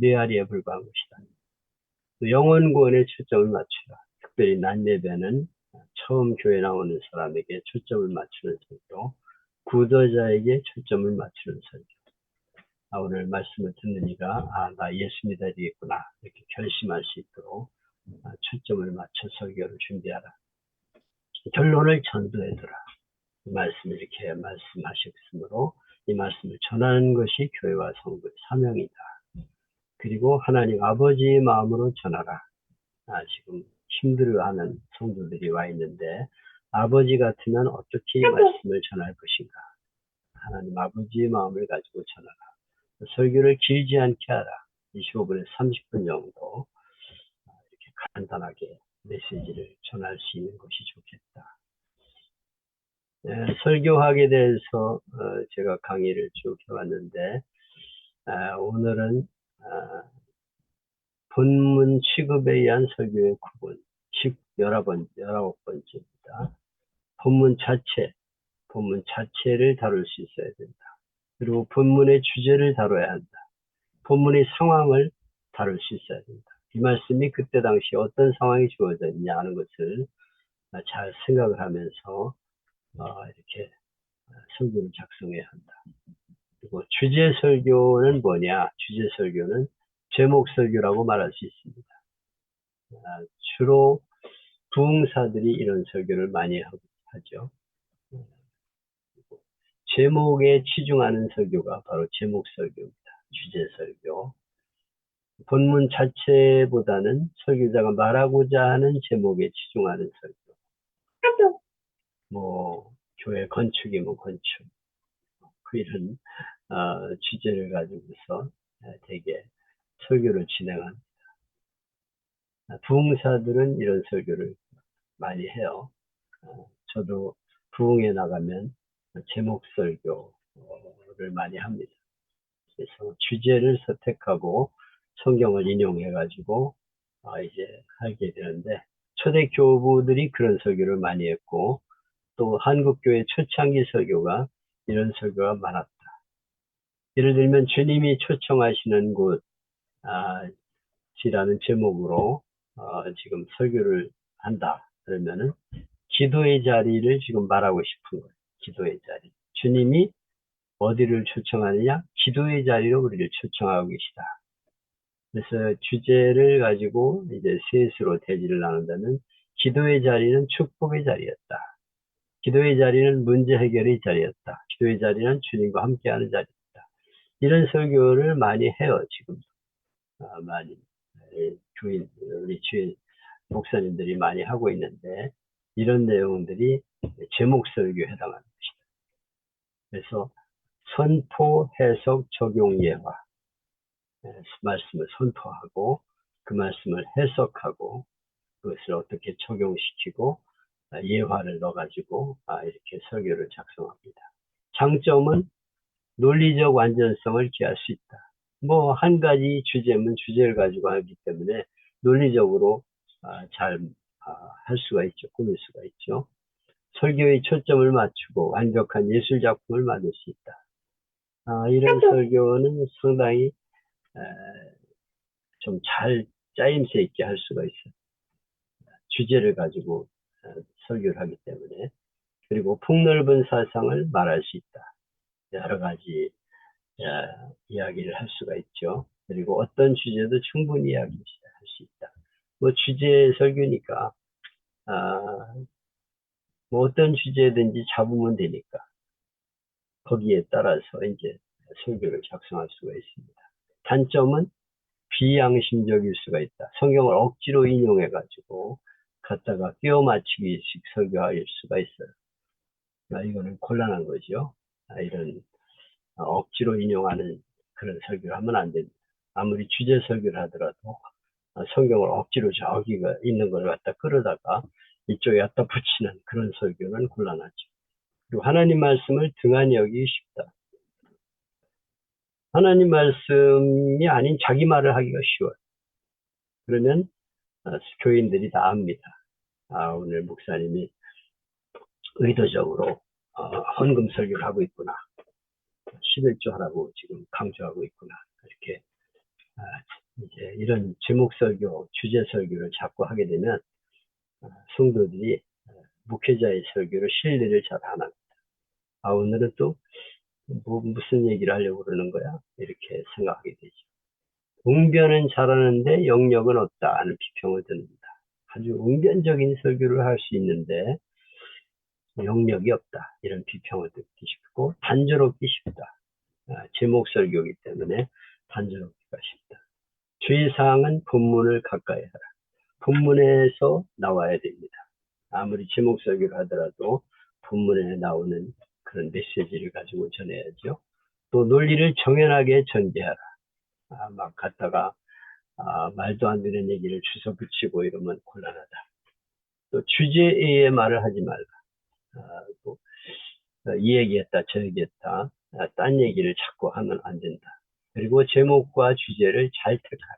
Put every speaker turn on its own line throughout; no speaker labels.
메아리에 불과한 것이다. 또 영혼 구원에 초점을 맞추라. 특별히 난 예배는 처음 교회 나오는 사람에게 초점을 맞추는 설교, 구도자에게 초점을 맞추는 설교. 오늘 말씀을 듣는 이가 나 예수 믿어야 되겠구나 이렇게 결심할 수 있도록 초점을 맞춰 설교를 준비하라. 결론을 전도해두라. 이 말씀을 이렇게 말씀하셨으므로 이 말씀을 전하는 것이 교회와 성도의 사명이다. 그리고 하나님 아버지의 마음으로 전하라. 지금 힘들어하는 성도들이 와 있는데 아버지 같으면 어떻게 이 말씀을 전할 것인가. 하나님 아버지의 마음을 가지고 전하라. 설교를 길지 않게 하라. 25분에서 30분 정도 이렇게 간단하게 메시지를 전할 수 있는 것이 좋겠다. 설교학에 대해서 제가 강의를 쭉 해왔는데 오늘은 본문 취급에 의한 설교의 구분 19번째입니다. 본문 자체를 다룰 수 있어야 된다. 그리고 본문의 주제를 다뤄야 한다. 본문의 상황을 다룰 수 있어야 된다. 이 말씀이 그때 당시 어떤 상황이 주어졌냐 하는 것을 잘 생각을 하면서 이렇게 설교를 작성해야 한다. 그리고 주제 설교는 뭐냐? 주제 설교는 제목 설교라고 말할 수 있습니다. 주로 부흥사들이 이런 설교를 많이 하죠. 제목에 치중하는 설교가 바로 제목 설교입니다. 주제 설교. 본문 자체보다는 설교자가 말하고자 하는 제목에 치중하는 설교. 교회 건축이면 건축. 이런 주제를 가지고서 되게 설교를 진행합니다. 부흥사들은 이런 설교를 많이 해요. 저도 부흥에 나가면 제목 설교를 많이 합니다. 그래서 주제를 선택하고 성경을 인용해 가지고 이제 하게 되는데 초대 교부들이 그런 설교를 많이 했고 또 한국교회 초창기 설교가 이런 설교가 많았다. 예를 들면 주님이 초청하시는 곳이라는 제목으로 지금 설교를 한다. 그러면은 기도의 자리를 지금 말하고 싶은 거예요. 기도의 자리. 주님이 어디를 초청하느냐? 기도의 자리로 우리를 초청하고 계시다. 그래서 주제를 가지고 이제 셋으로 대지를 나눈다면 기도의 자리는 축복의 자리였다. 기도의 자리는 문제 해결의 자리였다. 기도의 자리는 주님과 함께하는 자리였다. 이런 설교를 많이 해요, 지금. 많이. 우리 주인 목사님들이 많이 하고 있는데, 이런 내용들이 제목 설교에 해당하는 것이다. 그래서 선포, 해석, 적용, 예화. 말씀을 선포하고, 그 말씀을 해석하고, 그것을 어떻게 적용시키고, 예화를 넣어가지고, 이렇게 설교를 작성합니다. 장점은 논리적 완전성을 기할 수 있다. 한 가지 주제면 주제를 가지고 하기 때문에 논리적으로 잘 할 수가 있죠. 꾸밀 수가 있죠. 설교의 초점을 맞추고 완벽한 예술 작품을 만들 수 있다. 이런 설교는 상당히 좀 잘 짜임새 있게 할 수가 있어요. 주제를 가지고 설교를 하기 때문에. 그리고 폭넓은 사상을 말할 수 있다. 여러 가지 이야기를 할 수가 있죠. 그리고 어떤 주제도 충분히 이야기할 수 있다. 주제 설교니까 어떤 주제든지 잡으면 되니까 거기에 따라서 이제 설교를 작성할 수가 있습니다. 단점은 비양심적일 수가 있다. 성경을 억지로 인용해 가지고 갖다가 끼워 맞추기식 설교할 수가 있어요. 이거는 곤란한 거죠. 이런 억지로 인용하는 그런 설교를 하면 안 됩니다. 아무리 주제 설교를 하더라도 성경을 억지로 저기가 있는 걸 갖다 끌어다가 이쪽에 갖다 붙이는 그런 설교는 곤란하죠. 그리고 하나님 말씀을 등한히 여기기 쉽다. 하나님 말씀이 아닌 자기 말을 하기가 쉬워요. 그러면 교인들이 다 압니다. 오늘 목사님이 의도적으로 헌금 설교를 하고 있구나. 11조 하라고 지금 강조하고 있구나. 이렇게 이런 제목 설교, 주제 설교를 자꾸 하게 되면 성도들이 목회자의 설교를 신뢰를 잘 안 합니다. 오늘은 또 무슨 얘기를 하려고 그러는 거야? 이렇게 생각하게 되죠. 웅변은 잘하는데 영역은 없다 하는 비평을 듣는다. 아주 웅변적인 설교를 할 수 있는데 영역이 없다. 이런 비평을 듣기 쉽고 단조롭기 쉽다. 제목 설교이기 때문에 단조롭기가 쉽다. 주의사항은 본문을 가까이 하라. 본문에서 나와야 됩니다. 아무리 제목 설교를 하더라도 본문에 나오는 그런 메시지를 가지고 전해야죠. 또 논리를 정연하게 전개하라. 막 갖다가 말도 안 되는 얘기를 주워 붙이고 이러면 곤란하다. 또 주제의 말을 하지 말라. 또 이 얘기했다, 저 얘기했다, 딴 얘기를 자꾸 하면 안 된다. 그리고 제목과 주제를 잘 택하라.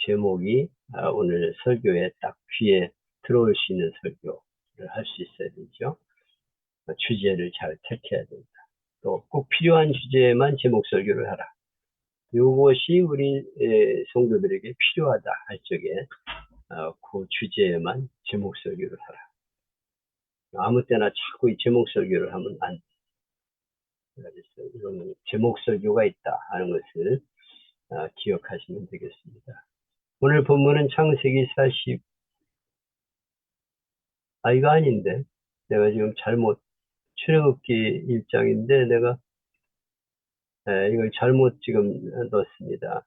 제목이 오늘 설교에 딱 귀에 들어올 수 있는 설교를 할 수 있어야 되죠. 주제를 잘 택해야 된다. 또 꼭 필요한 주제에만 제목 설교를 하라. 이것이 우리 성도들에게 필요하다 할 적에 그 주제에만 제목 설교를 하라. 아무 때나 자꾸 이 제목 설교를 하면 안 돼. 그래서 이런 제목 설교가 있다 하는 것을 기억하시면 되겠습니다. 오늘 본문은 창세기 40, 이거 아닌데. 내가 지금 잘못, 출애굽기 1장인데 내가 이걸 잘못 지금 넣었습니다.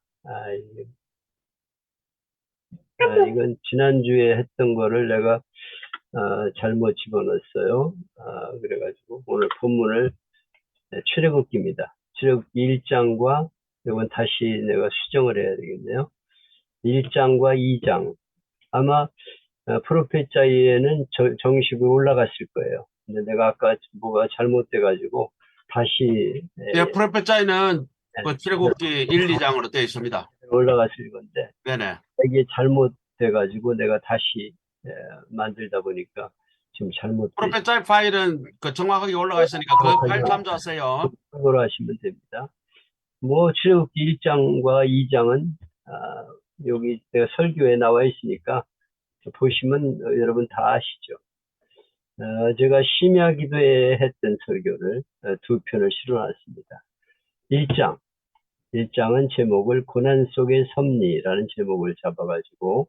이건 지난주에 했던 거를 내가 잘못 집어넣었어요. 그래가지고 오늘 본문을 출애굽기입니다. 출애굽기 1장과 이건 다시 내가 수정을 해야 되겠네요. 1장과 2장. 아마 프로페자에는 정식으로 올라갔을 거예요. 근데 내가 아까 뭐가 잘못돼가지고 다시
예, 프로페자에는 그 출애굽기 1, 2장으로 되어 있습니다.
올라갔을 건데
네네.
이게 잘못돼가지고 내가 다시 만들다 보니까 지금 잘못돼.
프로페자의 파일은 그 정확하게 올라가 있으니까 그 파일 참조하세요.
그걸 하시면 됩니다. 뭐 출애굽기 1장과 2장은 여기 내가 설교에 나와 있으니까 보시면 여러분 다 아시죠. 제가 심야 기도에 했던 설교를 두 편을 실어놨습니다. 1장은 제목을 고난 속의 섭리라는 제목을 잡아가지고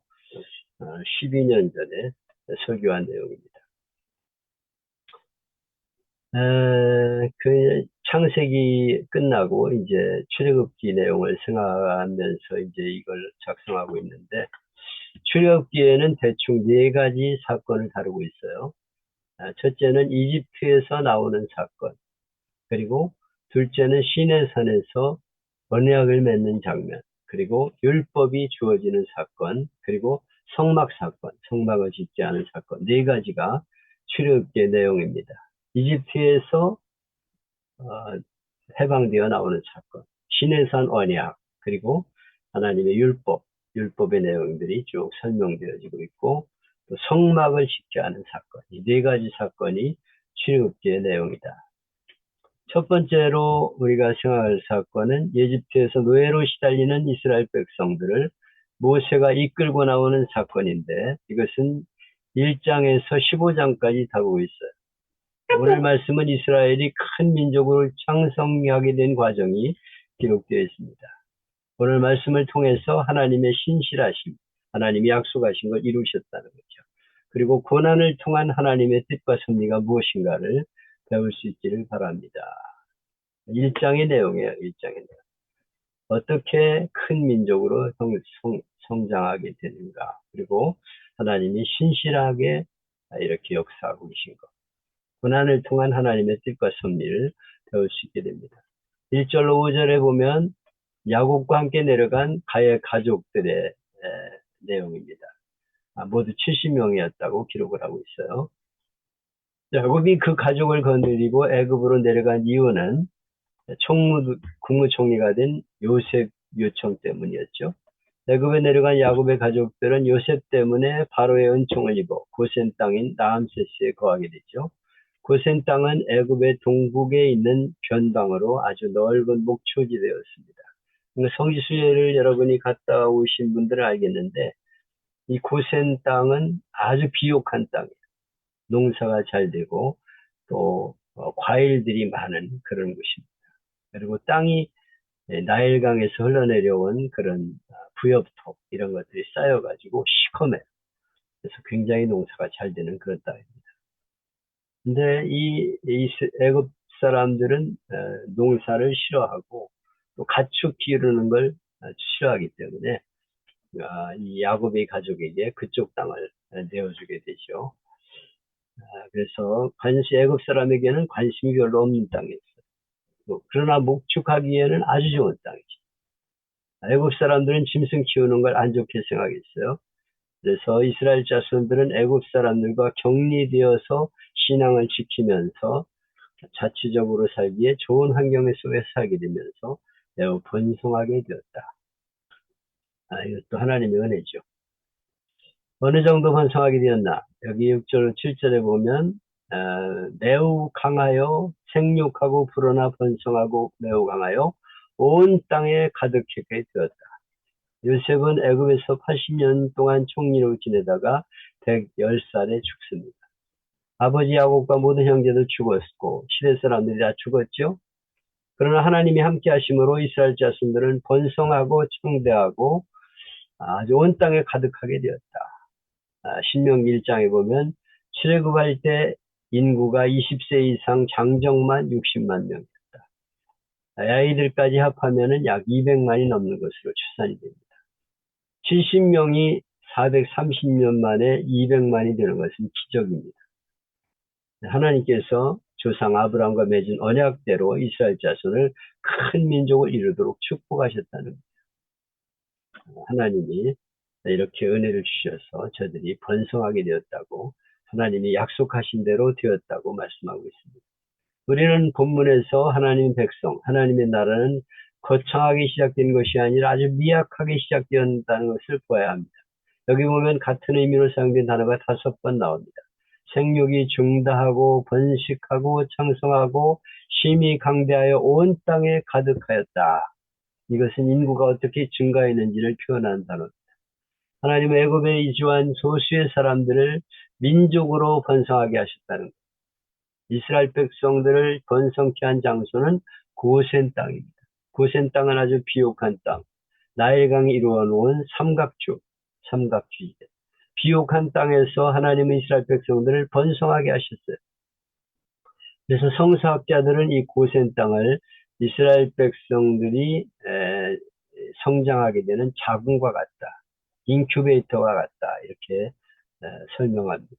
12년 전에 설교한 내용입니다. 그 창세기 끝나고 이제 출애굽기 내용을 생각하면서 이제 이걸 작성하고 있는데 출애굽기에는 대충 네 가지 사건을 다루고 있어요. 첫째는 이집트에서 나오는 사건, 그리고 둘째는 시내산에서 언약을 맺는 장면, 그리고 율법이 주어지는 사건, 그리고 성막 사건, 성막을 짓지 않은 사건, 네 가지가 출애굽기의 내용입니다. 이집트에서 해방되어 나오는 사건, 시내산 언약, 그리고 하나님의 율법의 내용들이 쭉 설명되어지고 있고, 또 성막을 짓지 않은 사건, 이 네 가지 사건이 출애굽기의 내용이다. 첫 번째로 우리가 생각할 사건은 이집트에서 노예로 시달리는 이스라엘 백성들을 모세가 이끌고 나오는 사건인데 이것은 1장에서 15장까지 다루고 있어요. 오늘 말씀은 이스라엘이 큰 민족으로 창성하게 된 과정이 기록되어 있습니다. 오늘 말씀을 통해서 하나님의 신실하심, 하나님이 약속하신 걸 이루셨다는 거죠. 그리고 고난을 통한 하나님의 뜻과 섭리가 무엇인가를 배울 수 있기를 바랍니다. 1장의 내용이에요. 1장의 내용. 어떻게 큰 민족으로 성장하게 되는가. 그리고 하나님이 신실하게 이렇게 역사하고 계신 것. 고난을 통한 하나님의 뜻과 섭리를 배울 수 있게 됩니다. 1절로 5절에 보면 야곱과 함께 내려간 가의 가족들의 내용입니다. 모두 70명이었다고 기록을 하고 있어요. 야곱이 그 가족을 거느리고 애굽으로 내려간 이유는 국무총리가 된 요셉 요청 때문이었죠. 애굽에 내려간 야곱의 가족들은 요셉 때문에 바로의 은총을 입어 고센 땅인 라암세스에 거하게 되죠. 고센 땅은 애굽의 동북에 있는 변방으로 아주 넓은 목초지대였습니다. 성지순례를 여러분이 갔다 오신 분들은 알겠는데 이 고센 땅은 아주 비옥한 땅이에요. 농사가 잘 되고 또 과일들이 많은 그런 곳입니다. 그리고 땅이 나일강에서 흘러내려온 그런 부엽토 이런 것들이 쌓여가지고 시커매요. 그래서 굉장히 농사가 잘 되는 그런 땅입니다. 근데 이 애굽 사람들은 농사를 싫어하고 또 가축 기르는 걸 싫어하기 때문에 이 야곱의 가족에게 그쪽 땅을 내어주게 되죠. 그래서 애굽 사람에게는 관심이 별로 없는 땅이었어요. 그러나 목축하기에는 아주 좋은 땅이죠. 애굽 사람들은 짐승 키우는 걸 안 좋게 생각했어요. 그래서 이스라엘 자손들은 애굽 사람들과 격리되어서 신앙을 지키면서 자치적으로 살기에 좋은 환경 속에 살게 되면서 매우 번성하게 되었다. 이것도 하나님의 은혜죠. 어느 정도 번성하게 되었나? 여기 6절, 7절에 보면 매우 강하여 생육하고 불어나 번성하고 매우 강하여 온 땅에 가득하게 되었다. 요셉은 애굽에서 80년 동안 총리로 지내다가 110살에 죽습니다. 아버지 야곱과 모든 형제도 죽었고 시대 사람들이 다 죽었죠. 그러나 하나님이 함께 하심으로 이스라엘 자손들은 번성하고 창대하고 아주 온 땅에 가득하게 되었다. 신명기 1장에 보면 출애굽할 때 인구가 20세 이상 장정만 60만 명이었다. 아이들까지 합하면 약 200만이 넘는 것으로 추산이 됩니다. 70명이 430년 만에 200만이 되는 것은 기적입니다. 하나님께서 조상 아브라함과 맺은 언약대로 이스라엘 자손을 큰 민족을 이루도록 축복하셨다는 겁니다. 하나님이 이렇게 은혜를 주셔서 저들이 번성하게 되었다고 하나님이 약속하신 대로 되었다고 말씀하고 있습니다. 우리는 본문에서 하나님 백성, 하나님의 나라는 거창하게 시작된 것이 아니라 아주 미약하게 시작되었다는 것을 보아야 합니다. 여기 보면 같은 의미로 사용된 단어가 5번 나옵니다. 생육이 증다하고 번식하고 창성하고 심히 강대하여 온 땅에 가득하였다. 이것은 인구가 어떻게 증가했는지를 표현하는 단어입니다. 하나님은 애굽에 이주한 소수의 사람들을 민족으로 번성하게 하셨다는 것. 이스라엘 백성들을 번성케 한 장소는 고센 땅입니다. 고센 땅은 아주 비옥한 땅, 나일강이 이루어 놓은 삼각주의대. 비옥한 땅에서 하나님은 이스라엘 백성들을 번성하게 하셨어요. 그래서 성서학자들은 이 고센 땅을 이스라엘 백성들이 성장하게 되는 자궁과 같다, 인큐베이터와 같다 이렇게 설명합니다.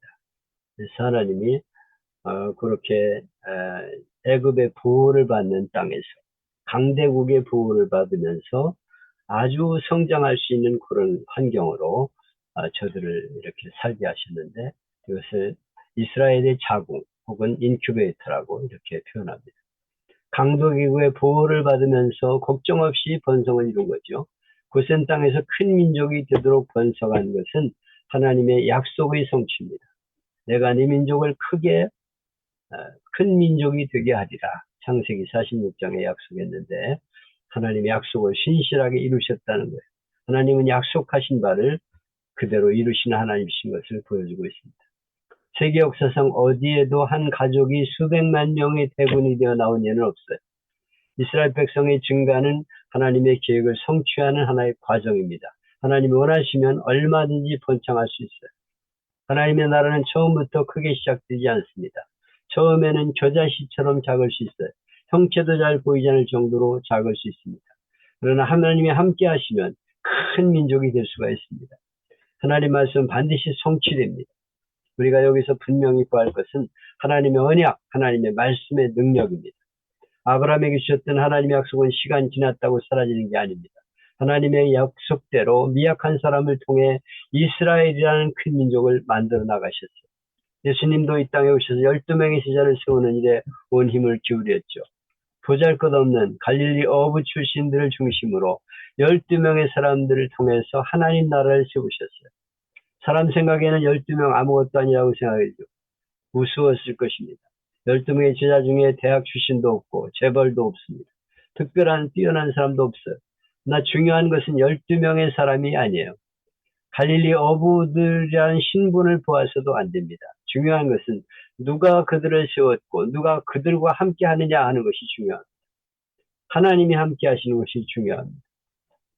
그래서 하나님이 그렇게 애굽의 보호를 받는 땅에서 강대국의 보호를 받으면서 아주 성장할 수 있는 그런 환경으로 저들을 이렇게 살게 하셨는데 이것을 이스라엘의 자궁 혹은 인큐베이터라고 이렇게 표현합니다. 강도기구의 보호를 받으면서 걱정 없이 번성을 이룬 거죠. 고센 땅에서 큰 민족이 되도록 번성한 것은 하나님의 약속의 성취입니다. 내가 네 민족을 크게 큰 민족이 되게 하리라. 창세기 46장에 약속했는데 하나님의 약속을 신실하게 이루셨다는 거예요. 하나님은 약속하신 바를 그대로 이루시는 하나님이신 것을 보여주고 있습니다. 세계 역사상 어디에도 한 가족이 수백만 명의 대군이 되어 나온 예는 없어요. 이스라엘 백성의 증가는 하나님의 계획을 성취하는 하나의 과정입니다. 하나님이 원하시면 얼마든지 번창할 수 있어요. 하나님의 나라는 처음부터 크게 시작되지 않습니다. 처음에는 겨자씨처럼 작을 수 있어요. 형체도 잘 보이지 않을 정도로 작을 수 있습니다. 그러나 하나님이 함께 하시면 큰 민족이 될 수가 있습니다. 하나님 말씀은 반드시 성취됩니다. 우리가 여기서 분명히 구할 것은 하나님의 언약, 하나님의 말씀의 능력입니다. 아브라함에게 주셨던 하나님의 약속은 시간 지났다고 사라지는 게 아닙니다. 하나님의 약속대로 미약한 사람을 통해 이스라엘이라는 큰 민족을 만들어 나가셨어요. 예수님도 이 땅에 오셔서 12명의 제자를 세우는 일에 온 힘을 기울였죠. 보잘것없는 갈릴리 어부 출신들을 중심으로 12명의 사람들을 통해서 하나님 나라를 세우셨어요. 사람 생각에는 12명 아무것도 아니라고 생각하죠. 우스웠을 것입니다. 12명의 제자 중에 대학 출신도 없고 재벌도 없습니다. 특별한 뛰어난 사람도 없어요. 나 중요한 것은 12명의 사람이 아니에요. 갈릴리 어부들이라는 신분을 보아서도 안 됩니다. 중요한 것은 누가 그들을 세웠고 누가 그들과 함께 하느냐 하는 것이 중요합니다. 하나님이 함께 하시는 것이 중요합니다.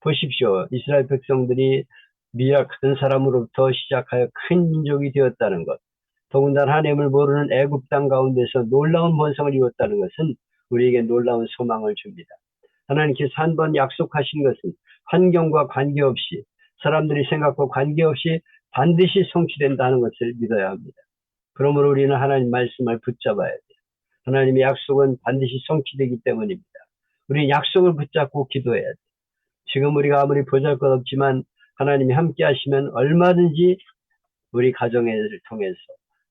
보십시오. 이스라엘 백성들이 미약한 사람으로부터 시작하여 큰 민족이 되었다는 것. 더군다나 하나님을 모르는 애굽 땅 가운데서 놀라운 번성을 이뤘다는 것은 우리에게 놀라운 소망을 줍니다. 하나님께서 한 번 약속하신 것은 환경과 관계없이 사람들이 생각과 관계없이 반드시 성취된다는 것을 믿어야 합니다. 그러므로 우리는 하나님 말씀을 붙잡아야 돼요. 하나님의 약속은 반드시 성취되기 때문입니다. 우리는 약속을 붙잡고 기도해야 돼요. 지금 우리가 아무리 보잘것없지만 하나님이 함께 하시면 얼마든지 우리 가정을 통해서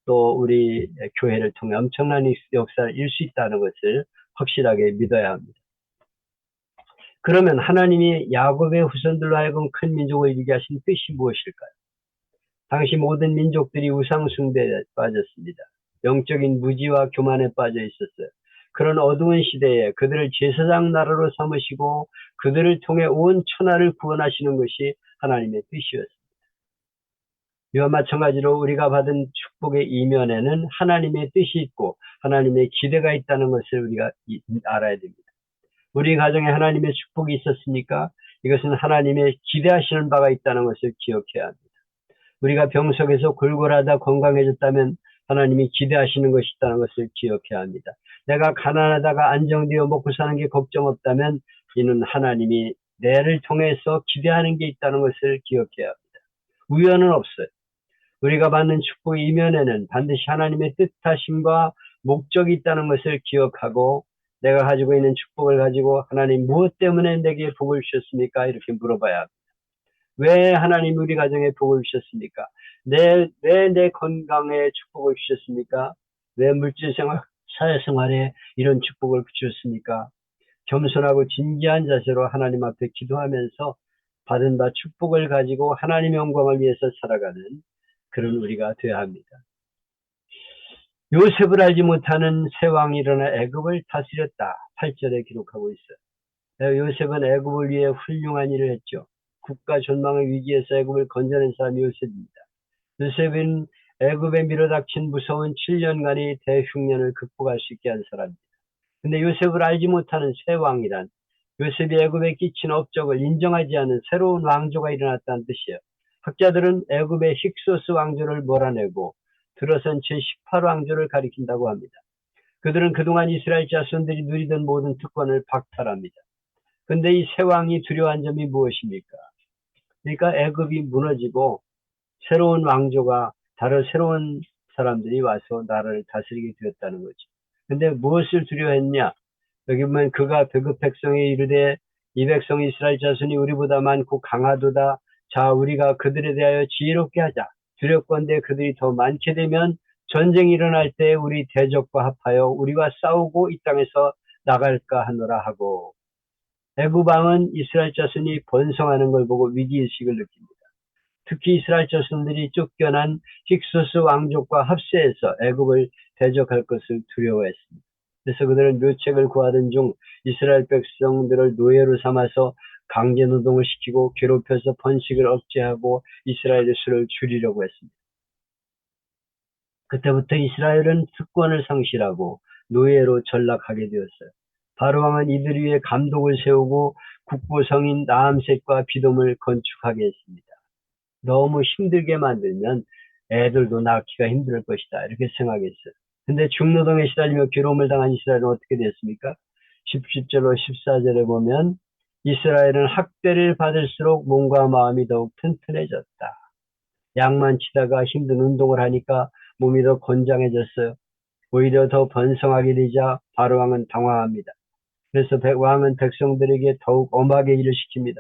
또 우리 교회를 통해 엄청난 역사를 이룰 수 있다는 것을 확실하게 믿어야 합니다. 그러면 하나님이 야곱의 후손들로 하여금 큰 민족을 이루게 하신 뜻이 무엇일까요? 당시 모든 민족들이 우상 숭배에 빠졌습니다. 영적인 무지와 교만에 빠져 있었어요. 그런 어두운 시대에 그들을 제사장 나라로 삼으시고 그들을 통해 온 천하를 구원하시는 것이 하나님의 뜻이었습니다. 이와 마찬가지로 우리가 받은 축복의 이면에는 하나님의 뜻이 있고 하나님의 기대가 있다는 것을 우리가 알아야 됩니다. 우리 가정에 하나님의 축복이 있었으니까 이것은 하나님의 기대하시는 바가 있다는 것을 기억해야 합니다. 우리가 병석에서 골골하다 건강해졌다면 하나님이 기대하시는 것이 있다는 것을 기억해야 합니다. 내가 가난하다가 안정되어 먹고 사는 게 걱정 없다면 이는 하나님이 내를 통해서 기대하는 게 있다는 것을 기억해야 합니다. 우연은 없어요. 우리가 받는 축복의 이면에는 반드시 하나님의 뜻하심과 목적이 있다는 것을 기억하고 내가 가지고 있는 축복을 가지고 하나님 무엇 때문에 내게 복을 주셨습니까? 이렇게 물어봐야 합니다. 왜 하나님 우리 가정에 복을 주셨습니까? 왜 내 건강에 축복을 주셨습니까? 왜 물질생활, 사회생활에 이런 축복을 주셨습니까? 겸손하고 진지한 자세로 하나님 앞에 기도하면서 받은 바 축복을 가지고 하나님의 영광을 위해서 살아가는 그런 우리가 되어야 합니다. 요셉을 알지 못하는 새 왕이 일어나 애굽을 다스렸다. 8절에 기록하고 있어요. 요셉은 애굽을 위해 훌륭한 일을 했죠. 국가 존망의 위기에서 애굽을 건져낸 사람이 요셉입니다. 요셉은 애굽에 밀어닥친 무서운 7년간의 대흉년을 극복할 수 있게 한 사람입니다. 근데 요셉을 알지 못하는 새 왕이란 요셉이 애굽에 끼친 업적을 인정하지 않은 새로운 왕조가 일어났다는 뜻이에요. 학자들은 애굽의 힉소스 왕조를 몰아내고 들어선 제18왕조를 가리킨다고 합니다. 그들은 그동안 이스라엘 자손들이 누리던 모든 특권을 박탈합니다. 근데 이 새 왕이 두려워한 점이 무엇입니까? 그러니까 애굽이 무너지고 새로운 왕조가 다른 새로운 사람들이 와서 나라를 다스리게 되었다는 거죠. 근데 무엇을 두려워했냐? 여기 보면 그가 그 백성에 이르되 이 백성 이스라엘 자손이 우리보다 많고 강하도다. 자 우리가 그들에 대하여 지혜롭게 하자. 두렵건대 그들이 더 많게 되면 전쟁이 일어날 때 우리 대적과 합하여 우리와 싸우고 이 땅에서 나갈까 하노라 하고 애굽 왕은 이스라엘 자손이 번성하는 걸 보고 위기의식을 느낍니다. 특히 이스라엘 자손들이 쫓겨난 힉소스 왕족과 합세해서 애굽을 대적할 것을 두려워했습니다. 그래서 그들은 묘책을 구하던 중 이스라엘 백성들을 노예로 삼아서 강제 노동을 시키고 괴롭혀서 번식을 억제하고 이스라엘의 수를 줄이려고 했습니다. 그때부터 이스라엘은 특권을 상실하고 노예로 전락하게 되었어요. 바로 왕은 이들 위해 감독을 세우고 국보성인 나암셋과 비돔을 건축하게 했습니다. 너무 힘들게 만들면 애들도 낳기가 힘들 것이다. 이렇게 생각했어요. 근데 중노동에 시달리며 괴로움을 당한 이스라엘은 어떻게 됐습니까? 10절로 14절에 보면 이스라엘은 학대를 받을수록 몸과 마음이 더욱 튼튼해졌다. 약만 치다가 힘든 운동을 하니까 몸이 더 건장해졌어요. 오히려 더 번성하게 되자 바로 왕은 당황합니다. 그래서 왕은 백성들에게 더욱 엄하게 일을 시킵니다.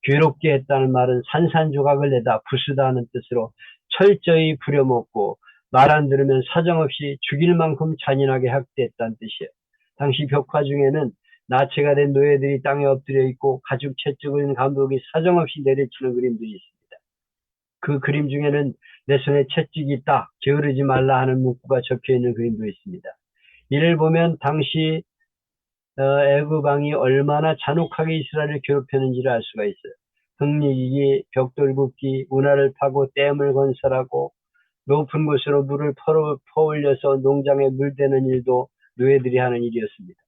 괴롭게 했다는 말은 산산조각을 내다 부수다 하는 뜻으로 철저히 부려먹고 말 안 들으면 사정없이 죽일 만큼 잔인하게 학대했다는 뜻이에요. 당시 벽화 중에는 나체가 된 노예들이 땅에 엎드려 있고 가죽 채찍을 감독이 사정없이 내려치는 그림들이 있습니다. 그 그림 중에는 내 손에 채찍이 있다, 게으르지 말라 하는 문구가 적혀 있는 그림도 있습니다. 이를 보면 당시 애굽 왕이 얼마나 잔혹하게 이스라엘을 괴롭혔는지를 알 수가 있어요. 흙리기, 벽돌 굽기, 운하를 파고 댐을 건설하고 높은 곳으로 물을 퍼올려서 농장에 물대는 일도 노예들이 하는 일이었습니다.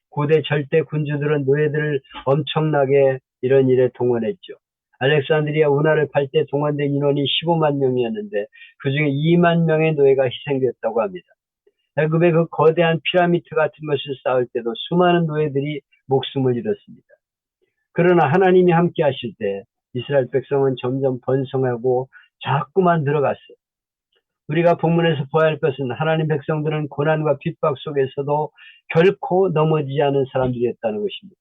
고대 절대 군주들은 노예들을 엄청나게 이런 일에 동원했죠. 알렉산드리아 운하를 팔 때 동원된 인원이 15만 명이었는데 그중에 2만 명의 노예가 희생되었다고 합니다. 애굽의 그 거대한 피라미드 같은 것을 쌓을 때도 수많은 노예들이 목숨을 잃었습니다. 그러나 하나님이 함께 하실 때 이스라엘 백성은 점점 번성하고 자꾸만 들어갔어요. 우리가 본문에서 보아야 할 것은 하나님 백성들은 고난과 핍박 속에서도 결코 넘어지지 않은 사람들이었다는 것입니다.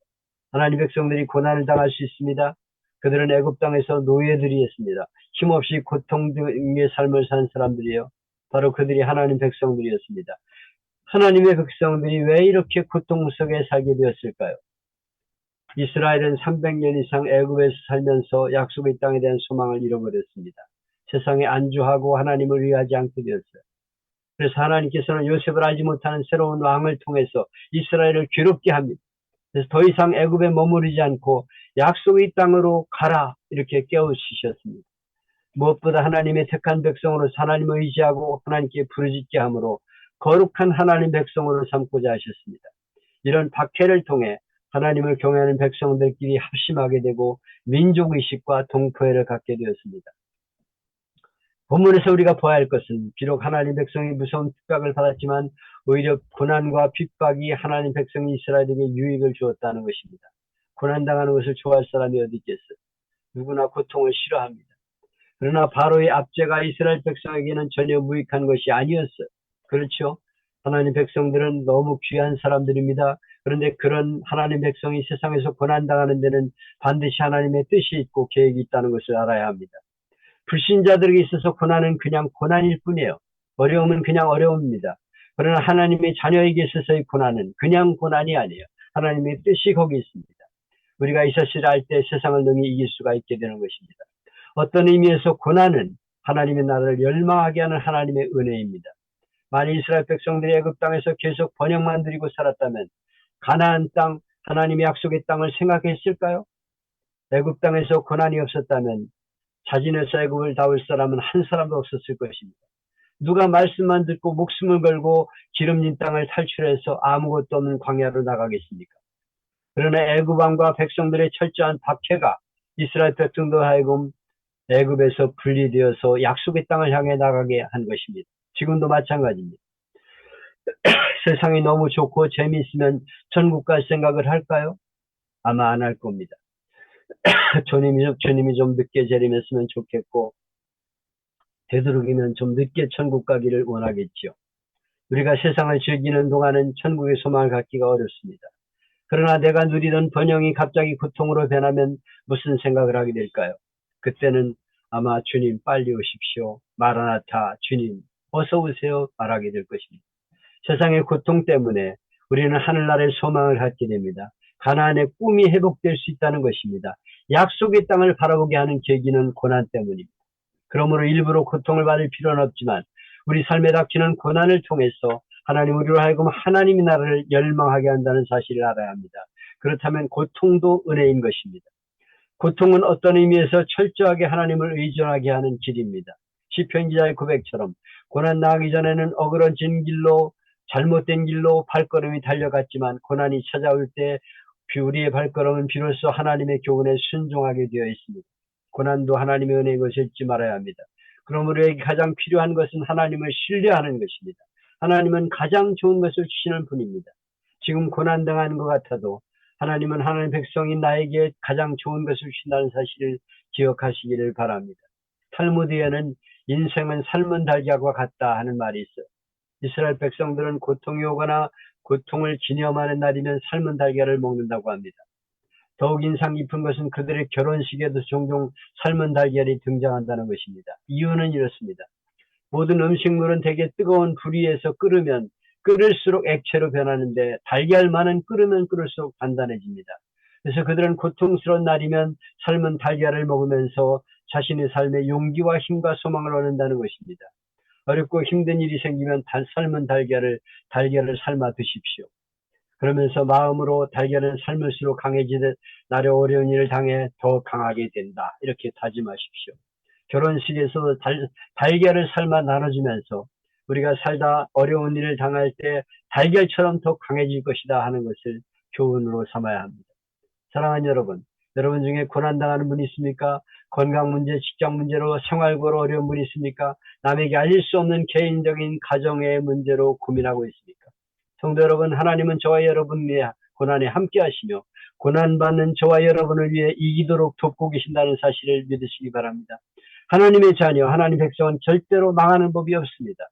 하나님 백성들이 고난을 당할 수 있습니다. 그들은 애굽 땅에서 노예들이었습니다. 힘없이 고통 등의 삶을 산 사람들이에요. 바로 그들이 하나님 백성들이었습니다. 하나님의 백성들이 왜 이렇게 고통 속에 살게 되었을까요? 이스라엘은 300년 이상 애굽에서 살면서 약속의 땅에 대한 소망을 잃어버렸습니다. 세상에 안주하고 하나님을 의하지 않게 되었어요. 그래서 하나님께서는 요셉을 알지 못하는 새로운 왕을 통해서 이스라엘을 괴롭게 합니다. 그래서 더 이상 애굽에 머무르지 않고 약속의 땅으로 가라 이렇게 깨우치셨습니다. 무엇보다 하나님의 택한 백성으로 하나님을 의지하고 하나님께 부르짖게 함으로 거룩한 하나님 백성으로 삼고자 하셨습니다. 이런 박해를 통해 하나님을 경외하는 백성들끼리 합심하게 되고 민족의식과 동포애를 갖게 되었습니다. 본문에서 우리가 보아야 할 것은 비록 하나님 백성이 무서운 핍박을 받았지만 오히려 고난과 핍박이 하나님 백성 이스라엘에게 유익을 주었다는 것입니다. 고난당하는 것을 좋아할 사람이 어디 있겠어요? 누구나 고통을 싫어합니다. 그러나 바로의 압제가 이스라엘 백성에게는 전혀 무익한 것이 아니었어요. 그렇죠? 하나님 백성들은 너무 귀한 사람들입니다. 그런데 그런 하나님 백성이 세상에서 고난당하는 데는 반드시 하나님의 뜻이 있고 계획이 있다는 것을 알아야 합니다. 불신자들에게 있어서 고난은 그냥 고난일 뿐이에요. 어려움은 그냥 어려움입니다. 그러나 하나님의 자녀에게 있어서의 고난은 그냥 고난이 아니에요. 하나님의 뜻이 거기 있습니다. 우리가 이 사실을 알 때 세상을 능히 이길 수가 있게 되는 것입니다. 어떤 의미에서 고난은 하나님의 나라를 열망하게 하는 하나님의 은혜입니다. 만일 이스라엘 백성들이 애굽 땅에서 계속 번영만 누리고 살았다면 가나안 땅, 하나님의 약속의 땅을 생각했을까요? 애굽 땅에서 고난이 없었다면 자진해서 애굽을 다올 사람은 한 사람도 없었을 것입니다. 누가 말씀만 듣고 목숨을 걸고 기름진 땅을 탈출해서 아무것도 없는 광야로 나가겠습니까? 그러나 애굽 왕과 백성들의 철저한 박해가 이스라엘 백성도 하여금 애굽에서 분리되어서 약속의 땅을 향해 나가게 한 것입니다. 지금도 마찬가지입니다. 세상이 너무 좋고 재미있으면 천국 갈 생각을 할까요? 아마 안 할 겁니다. 주님이 좀 늦게 재림했으면 좋겠고 되도록이면 좀 늦게 천국 가기를 원하겠지요. 우리가 세상을 즐기는 동안은 천국의 소망을 갖기가 어렵습니다. 그러나 내가 누리던 번영이 갑자기 고통으로 변하면 무슨 생각을 하게 될까요? 그때는 아마 주님 빨리 오십시오. 마라나타 주님 어서 오세요 말하게 될 것입니다. 세상의 고통 때문에 우리는 하늘나라의 소망을 갖게 됩니다. 가나안의 꿈이 회복될 수 있다는 것입니다. 약속의 땅을 바라보게 하는 계기는 고난 때문입니다. 그러므로 일부러 고통을 받을 필요는 없지만 우리 삶에 닥치는 고난을 통해서 하나님 우리로 하여금 하나님의 나라를 열망하게 한다는 사실을 알아야 합니다. 그렇다면 고통도 은혜인 것입니다. 고통은 어떤 의미에서 철저하게 하나님을 의존하게 하는 길입니다. 시편 기자의 고백처럼 고난 당하기 전에는 어그러진 길로 잘못된 길로 발걸음이 달려갔지만 고난이 찾아올 때 우리의 발걸음은 비로소 하나님의 교훈에 순종하게 되어 있습니다. 고난도 하나님의 은혜인 것을 잊지 말아야 합니다. 그러므로 우리에게 가장 필요한 것은 하나님을 신뢰하는 것입니다. 하나님은 가장 좋은 것을 주시는 분입니다. 지금 고난당하는 것 같아도 하나님은 하나님 백성인 나에게 가장 좋은 것을 주신다는 사실을 기억하시기를 바랍니다. 탈무드에는 인생은 삶은 달걀과 같다 하는 말이 있어요. 이스라엘 백성들은 고통이 오거나 고통을 기념하는 날이면 삶은 달걀을 먹는다고 합니다. 더욱 인상 깊은 것은 그들의 결혼식에도 종종 삶은 달걀이 등장한다는 것입니다. 이유는 이렇습니다. 모든 음식물은 대개 뜨거운 불 위에서 끓으면 끓을수록 액체로 변하는데 달걀만은 끓으면 끓을수록 단단해집니다. 그래서 그들은 고통스러운 날이면 삶은 달걀을 먹으면서 자신의 삶에 용기와 힘과 소망을 얻는다는 것입니다. 어렵고 힘든 일이 생기면 삶은 달걀을 삶아 드십시오. 그러면서 마음으로 달걀은 삶을수록 강해지듯 나를 어려운 일을 당해 더 강하게 된다. 이렇게 다짐하십시오. 결혼식에서도 달걀을 삶아 나눠주면서 우리가 살다 어려운 일을 당할 때 달걀처럼 더 강해질 것이다 하는 것을 교훈으로 삼아야 합니다. 사랑하는 여러분, 여러분 중에 고난당하는 분이 있습니까? 건강 문제, 직장 문제로 생활고로 어려운 분이 있습니까? 남에게 알릴 수 없는 개인적인 가정의 문제로 고민하고 있습니까? 성도 여러분, 하나님은 저와 여러분의 고난에 함께 하시며 고난받는 저와 여러분을 위해 이기도록 돕고 계신다는 사실을 믿으시기 바랍니다. 하나님의 자녀, 하나님 백성은 절대로 망하는 법이 없습니다.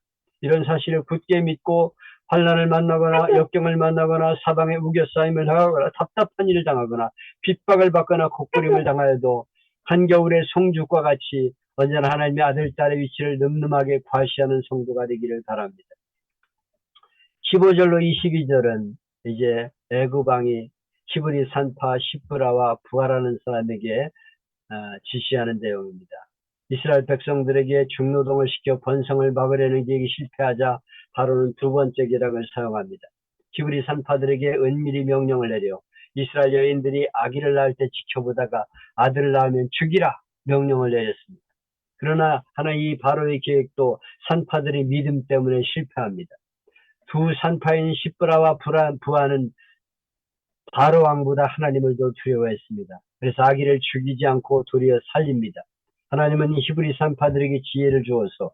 이런 사실을 굳게 믿고 환난을 만나거나 역경을 만나거나 사방에 우겨싸임을 당하거나 답답한 일을 당하거나 핍박을 받거나 곡부림을 당하여도 한겨울의 송죽과 같이 언제나 하나님의 아들, 딸의 위치를 늠름하게 과시하는 성도가 되기를 바랍니다. 15절로 22절은 이제 애굽왕이 히브리 산파 시브라와 부하라는 사람에게 지시하는 내용입니다. 이스라엘 백성들에게 중노동을 시켜 번성을 막으려는 계획이 실패하자 바로는 두 번째 계략을 사용합니다. 히브리 산파들에게 은밀히 명령을 내려 이스라엘 여인들이 아기를 낳을 때 지켜보다가 아들을 낳으면 죽이라 명령을 내렸습니다. 그러나 이 바로의 계획도 산파들의 믿음 때문에 실패합니다. 두 산파인 시브라와 부하는 바로 왕보다 하나님을 더 두려워했습니다. 그래서 아기를 죽이지 않고 도리어 살립니다. 하나님은 히브리 산파들에게 지혜를 주어서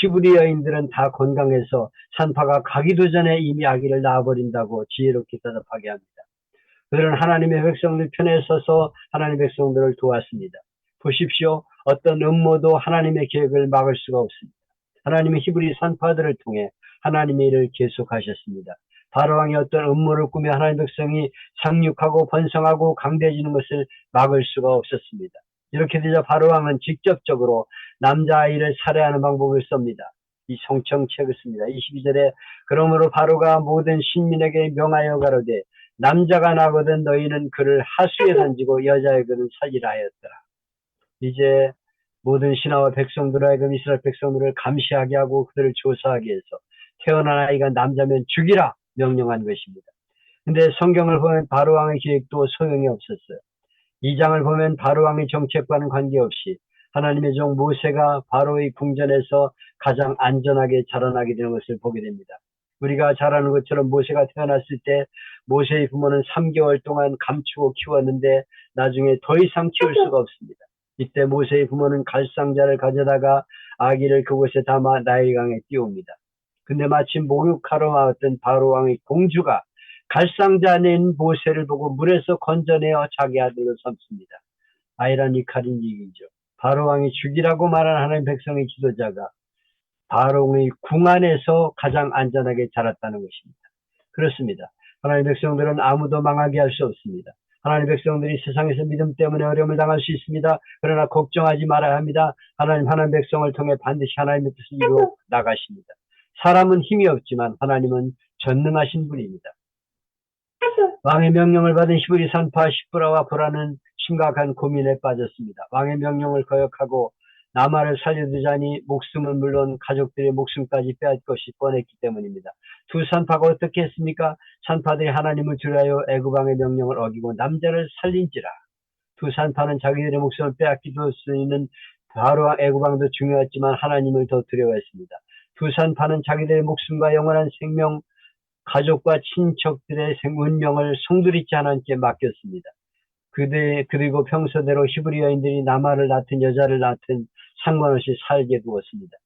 히브리 여인들은 다 건강해서 산파가 가기도 전에 이미 아기를 낳아버린다고 지혜롭게 대답하게 합니다. 그들은 하나님의 백성들 편에 서서 하나님의 백성들을 도왔습니다. 보십시오. 어떤 음모도 하나님의 계획을 막을 수가 없습니다. 하나님의 히브리 산파들을 통해 하나님의 일을 계속하셨습니다. 바로왕이 어떤 음모를 꾸며 하나님의 백성이 상륙하고 번성하고 강대해지는 것을 막을 수가 없었습니다. 이렇게 되자 바로왕은 직접적으로 남자아이를 살해하는 방법을 씁니다. 이 성청책을 씁니다. 22절에 그러므로 바로가 모든 신민에게 명하여 가로되 남자가 나거든 너희는 그를 하수에 던지고 여자의 그는 살리라 하였더라. 이제 모든 신하와 백성들을 하여금 이스라엘 백성들을 감시하게 하고 그들을 조사하게 해서 태어난 아이가 남자면 죽이라 명령한 것입니다. 근데 성경을 보면 바로왕의 계획도 소용이 없었어요. 2장을 보면 바로왕의 정책과는 관계없이 하나님의 종 모세가 바로의 궁전에서 가장 안전하게 자라나게 되는 것을 보게 됩니다. 우리가 잘 아는 것처럼 모세가 태어났을 때 모세의 부모는 3개월 동안 감추고 키웠는데 나중에 더 이상 키울 수가 없습니다. 이때 모세의 부모는 갈상자를 가져다가 아기를 그곳에 담아 나일강에 띄웁니다. 근데 마침 목욕하러 나왔던 바로왕의 공주가 갈상자 낸 모세를 보고 물에서 건져내어 자기 아들로 삼습니다. 아이러니컬인 얘기죠. 바로왕이 죽이라고 말한 하나님 백성의 지도자가 바로왕의 궁 안에서 가장 안전하게 자랐다는 것입니다. 그렇습니다. 하나님 백성들은 아무도 망하게 할 수 없습니다. 하나님 백성들이 세상에서 믿음 때문에 어려움을 당할 수 있습니다. 그러나 걱정하지 말아야 합니다. 하나님 백성을 통해 반드시 하나님의 뜻을 이루어 나가십니다. 사람은 힘이 없지만 하나님은 전능하신 분입니다. 왕의 명령을 받은 히브리 산파 시브라와 부라는 심각한 고민에 빠졌습니다. 왕의 명령을 거역하고 나마를 살려두자니 목숨은 물론 가족들의 목숨까지 빼앗을 것이 뻔했기 때문입니다. 두 산파가 어떻게 했습니까? 산파들이 하나님을 두려워 애굽왕의 명령을 어기고 남자를 살린지라. 두 산파는 자기들의 목숨을 빼앗기도 할 수 있는 바로왕 애굽왕도 중요했지만 하나님을 더 두려워했습니다. 두 산파는 자기들의 목숨과 영원한 생명, 가족과 친척들의 운명을 송두리째 하나님께 맡겼습니다. 그리고 평소대로 히브리 여인들이 남아를 낳든 여자를 낳든 상관없이 살게 두었습니다.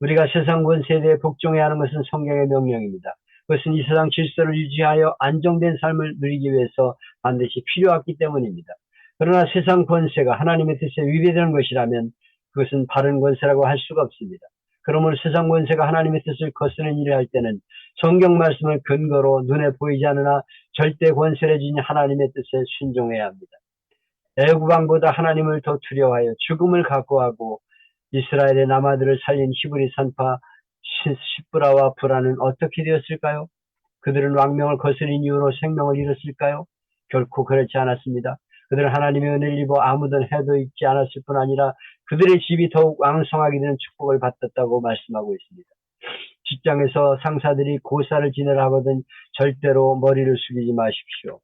우리가 세상 권세에 대해 복종해야 하는 것은 성경의 명령입니다. 그것은 이 세상 질서를 유지하여 안정된 삶을 누리기 위해서 반드시 필요하기 때문입니다. 그러나 세상 권세가 하나님의 뜻에 위배되는 것이라면 그것은 바른 권세라고 할 수가 없습니다. 그러므로 세상 권세가 하나님의 뜻을 거스르는 일을 할 때는 성경 말씀을 근거로 눈에 보이지 않으나 절대 권세를 지닌 하나님의 뜻에 순종해야 합니다. 애굽왕보다 하나님을 더 두려워하여 죽음을 각오하고 이스라엘의 남아들을 살린 히브리 산파 시브라와 부라는 어떻게 되었을까요? 그들은 왕명을 거스린 이유로 생명을 잃었을까요? 결코 그렇지 않았습니다. 그들은 하나님의 은혜를 입어 아무도 해도 있지 않았을 뿐 아니라 그들의 집이 더욱 왕성하게 되는 축복을 받았다고 말씀하고 있습니다. 직장에서 상사들이 고사를 지내라 하거든 절대로 머리를 숙이지 마십시오.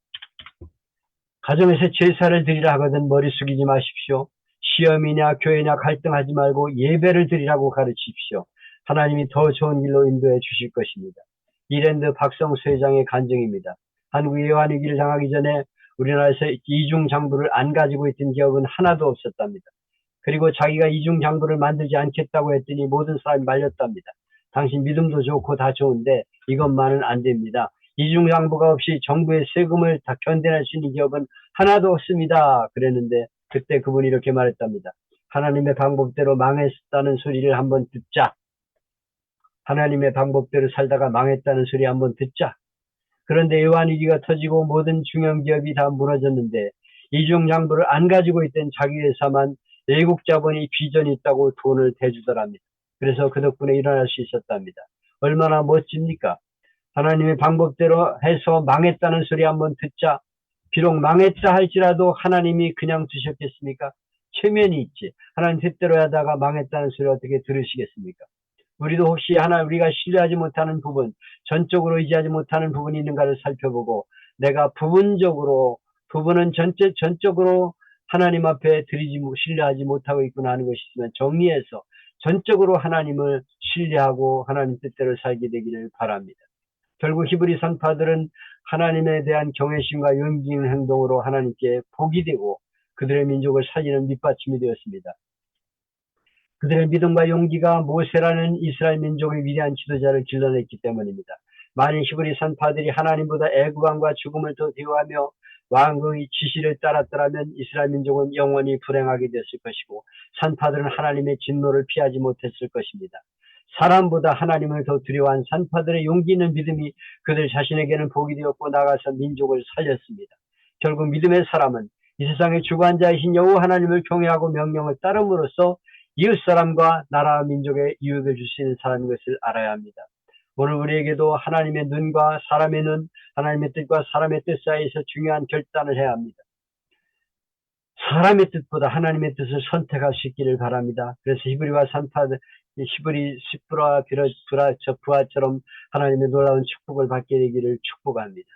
가정에서 제사를 드리라 하거든 머리 숙이지 마십시오. 시험이냐 교회냐 갈등하지 말고 예배를 드리라고 가르치십시오. 하나님이 더 좋은 길로 인도해 주실 것입니다. 이랜드 박성수 회장의 간증입니다. 한국이 외환위기를 당하기 전에 우리나라에서 이중장부를 안 가지고 있던 기업은 하나도 없었답니다. 그리고 자기가 이중장부를 만들지 않겠다고 했더니 모든 사람이 말렸답니다. 당신 믿음도 좋고 다 좋은데 이것만은 안 됩니다. 이중장부가 없이 정부의 세금을 다 견뎌낼 수 있는 기업은 하나도 없습니다. 그랬는데 그때 그분이 이렇게 말했답니다. 하나님의 방법대로 망했다는 소리를 한번 듣자. 하나님의 방법대로 살다가 망했다는 소리 한번 듣자. 그런데 외환위기가 터지고 모든 중형기업이 다 무너졌는데 이중장부를 안 가지고 있던 자기 회사만 외국 자본이 비전이 있다고 돈을 대주더랍니다. 그래서 그 덕분에 일어날 수 있었답니다. 얼마나 멋집니까? 하나님의 방법대로 해서 망했다는 소리 한번 듣자. 비록 망했다 할지라도 하나님이 그냥 두셨겠습니까? 체면이 있지. 하나님 뜻대로 하다가 망했다는 소리 어떻게 들으시겠습니까? 우리도 혹시 우리가 신뢰하지 못하는 부분, 전적으로 의지하지 못하는 부분이 있는가를 살펴보고 내가 부분은 전적으로 하나님 앞에 신뢰하지 못하고 있구나 하는 것이 있으면 정리해서 전적으로 하나님을 신뢰하고 하나님 뜻대로 살게 되기를 바랍니다. 결국 히브리 선파들은 하나님에 대한 경외심과 용기 있는 행동으로 하나님께 복이 되고 그들의 민족을 살리는 밑받침이 되었습니다. 그들의 믿음과 용기가 모세라는 이스라엘 민족의 위대한 지도자를 길러냈기 때문입니다. 만일 히브리 선파들이 하나님보다 애굽왕과 죽음을 더 대우하며 왕의 지시를 따랐더라면 이스라엘 민족은 영원히 불행하게 됐을 것이고 선파들은 하나님의 진노를 피하지 못했을 것입니다. 사람보다 하나님을 더 두려워한 선파들의 용기 있는 믿음이 그들 자신에게는 복이 되었고 나가서 민족을 살렸습니다. 결국 믿음의 사람은 이 세상의 주관자이신 여호와 하나님을 경외하고 명령을 따름으로써 이웃사람과 나라와 민족에 이익을 줄 수 있는 사람인 것을 알아야 합니다. 오늘 우리에게도 하나님의 눈과 사람의 눈, 하나님의 뜻과 사람의 뜻 사이에서 중요한 결단을 해야 합니다. 사람의 뜻보다 하나님의 뜻을 선택할 수 있기를 바랍니다. 그래서 히브리와 산파들, 히브리 시프라와 부하처럼 하나님의 놀라운 축복을 받게 되기를 축복합니다.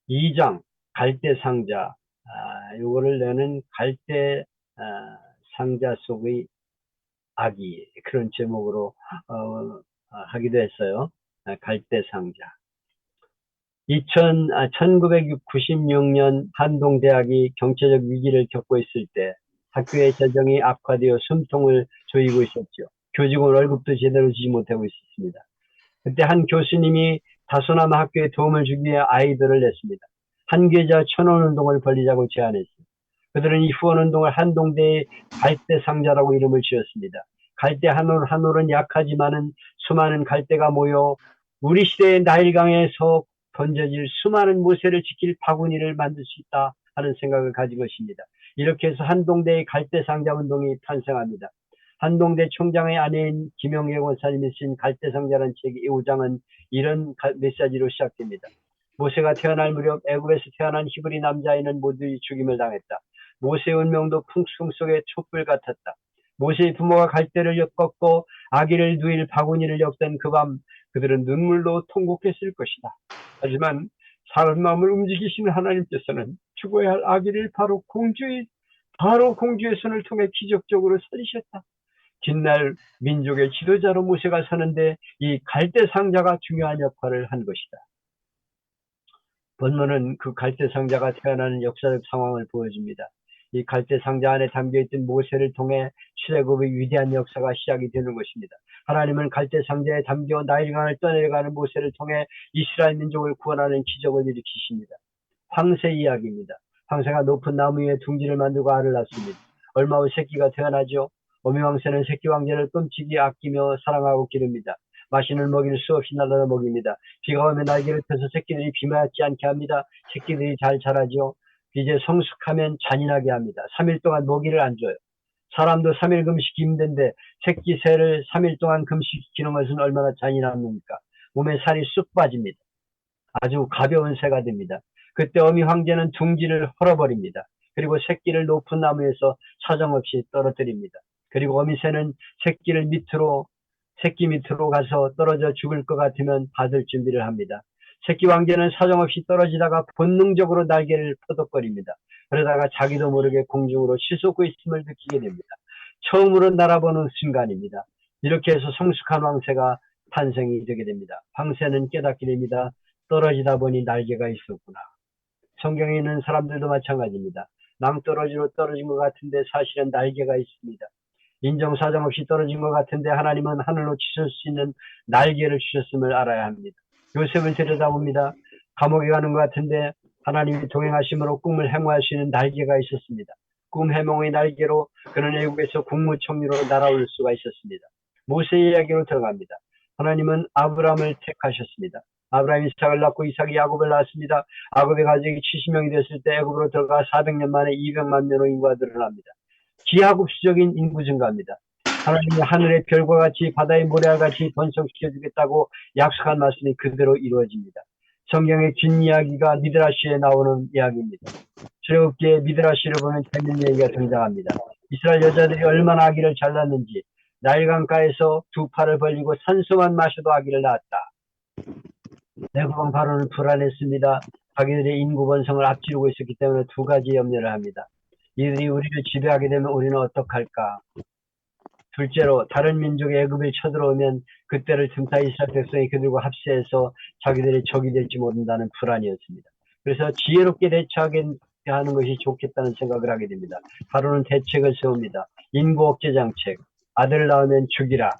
2장 갈대상자, 요거를 내는 갈대 상자 속의 아기, 그런 제목으로 하기도 했어요. 갈대상자. 1996년 한동대학이 경제적 위기를 겪고 있을 때 학교의 재정이 악화되어 숨통을 조이고 있었죠. 교직원 월급도 제대로 주지 못하고 있었습니다. 그때 한 교수님이 다소나마 학교에 도움을 주기 위해 아이디어를 냈습니다. 한 계좌 1,000원 운동을 벌리자고 제안했습니다. 그들은 이 후원 운동을 한동대의 갈대상자라고 이름을 지었습니다. 갈대 한 올은 약하지만은 수많은 갈대가 모여 우리 시대의 나일강에서 던져질 수많은 모세를 지킬 바구니를 만들 수 있다 하는 생각을 가진 것입니다. 이렇게 해서 한동대의 갈대상자 운동이 탄생합니다. 한동대 총장의 아내인 김영애 권사님이 쓴 갈대상자라는 책의 5장은 이런 메시지로 시작됩니다. 모세가 태어날 무렵 애굽에서 태어난 히브리 남자아이는 모두 죽임을 당했다. 모세의 운명도 풍수풍 속의 촛불 같았다. 모세의 부모가 갈대를 엮었고 아기를 누일 바구니를 엮던 그 밤 그들은 눈물로 통곡했을 것이다. 하지만 사람 마음을 움직이시는 하나님께서는 죽어야 할 아기를 바로 공주의 손을 통해 기적적으로 살리셨다. 뒷날 민족의 지도자로 모세가 서는데 이 갈대상자가 중요한 역할을 한 것이다. 본문은 그 갈대상자가 태어나는 역사적 상황을 보여줍니다. 이 갈대상자 안에 담겨있던 모세를 통해 출애굽의 위대한 역사가 시작이 되는 것입니다. 하나님은 갈대상자에 담겨 나일강을 떠내려가는 모세를 통해 이스라엘 민족을 구원하는 기적을 일으키십니다. 황새 이야기입니다. 황새가 높은 나무 위에 둥지를 만들고 알을 낳습니다. 얼마 후 새끼가 태어나죠. 어미 황새는 새끼 황제를 끔찍이 아끼며 사랑하고 기릅니다. 맛있는 먹이를 수없이 날라다 먹입니다. 비가 오면 날개를 펴서 새끼들이 비 맞지 않게 합니다. 새끼들이 잘 자라죠. 이제 성숙하면 잔인하게 합니다. 3일 동안 먹이를 안 줘요. 사람도 3일 금식이 힘든데 새끼 새를 3일 동안 금식시키는 것은 얼마나 잔인합니까? 몸에 살이 쑥 빠집니다. 아주 가벼운 새가 됩니다. 그때 어미 황제는 둥지를 헐어버립니다. 그리고 새끼를 높은 나무에서 사정없이 떨어뜨립니다. 그리고 어미 새는 새끼를 밑으로 새끼 밑으로 가서 떨어져 죽을 것 같으면 받을 준비를 합니다. 새끼 왕자는 사정없이 떨어지다가 본능적으로 날개를 퍼덕거립니다. 그러다가 자기도 모르게 공중으로 치솟고 있음을 느끼게 됩니다. 처음으로 날아보는 순간입니다. 이렇게 해서 성숙한 왕새가 탄생이 되게 됩니다. 황새는 깨닫게 됩니다. 떨어지다 보니 날개가 있었구나. 성경에 있는 사람들도 마찬가지입니다. 낭떠러지로 떨어진 것 같은데 사실은 날개가 있습니다. 인정사정 없이 떨어진 것 같은데 하나님은 하늘로 치실 수 있는 날개를 주셨음을 알아야 합니다. 요셉을 들여다봅니다. 감옥에 가는 것 같은데 하나님이 동행하심으로 꿈을 해몽할 수 있는 날개가 있었습니다. 꿈 해몽의 날개로 그는 애국에서 국무총리로 날아올 수가 있었습니다. 모세의 이야기로 들어갑니다. 하나님은 아브라함을 택하셨습니다. 아브라함이 이삭을 낳고 이삭이 야곱을 낳았습니다. 야곱의 가족이 70명이 됐을 때 애굽으로 들어가 400년 만에 200만 명의 인구가 늘어납니다. 기하급수적인 인구 증가입니다. 하나님이 하늘의 별과 같이 바다의 모래와 같이 번성시켜주겠다고 약속한 말씀이 그대로 이루어집니다. 성경의 긴 이야기가 미드라시에 나오는 이야기입니다. 출애굽기에 미드라시를 보면 재밌는 얘기가 등장합니다. 이스라엘 여자들이 얼마나 아기를 잘 낳는지 나일강가에서 두 팔을 벌리고 산소만 마셔도 아기를 낳았다. 내국왕 바로는 불안했습니다. 자기들의 인구 번성을 앞지르고 있었기 때문에 두 가지 염려를 합니다. 이들이 우리를 지배하게 되면 우리는 어떡할까? 둘째로 다른 민족이 애굽에 쳐들어오면 그때를 틈타 이스라엘 백성이 그들과 합세해서 자기들의 적이 될지 모른다는 불안이었습니다. 그래서 지혜롭게 대처하게 하는 것이 좋겠다는 생각을 하게 됩니다. 바로는 대책을 세웁니다. 인구 억제 정책, 아들 낳으면 죽이라.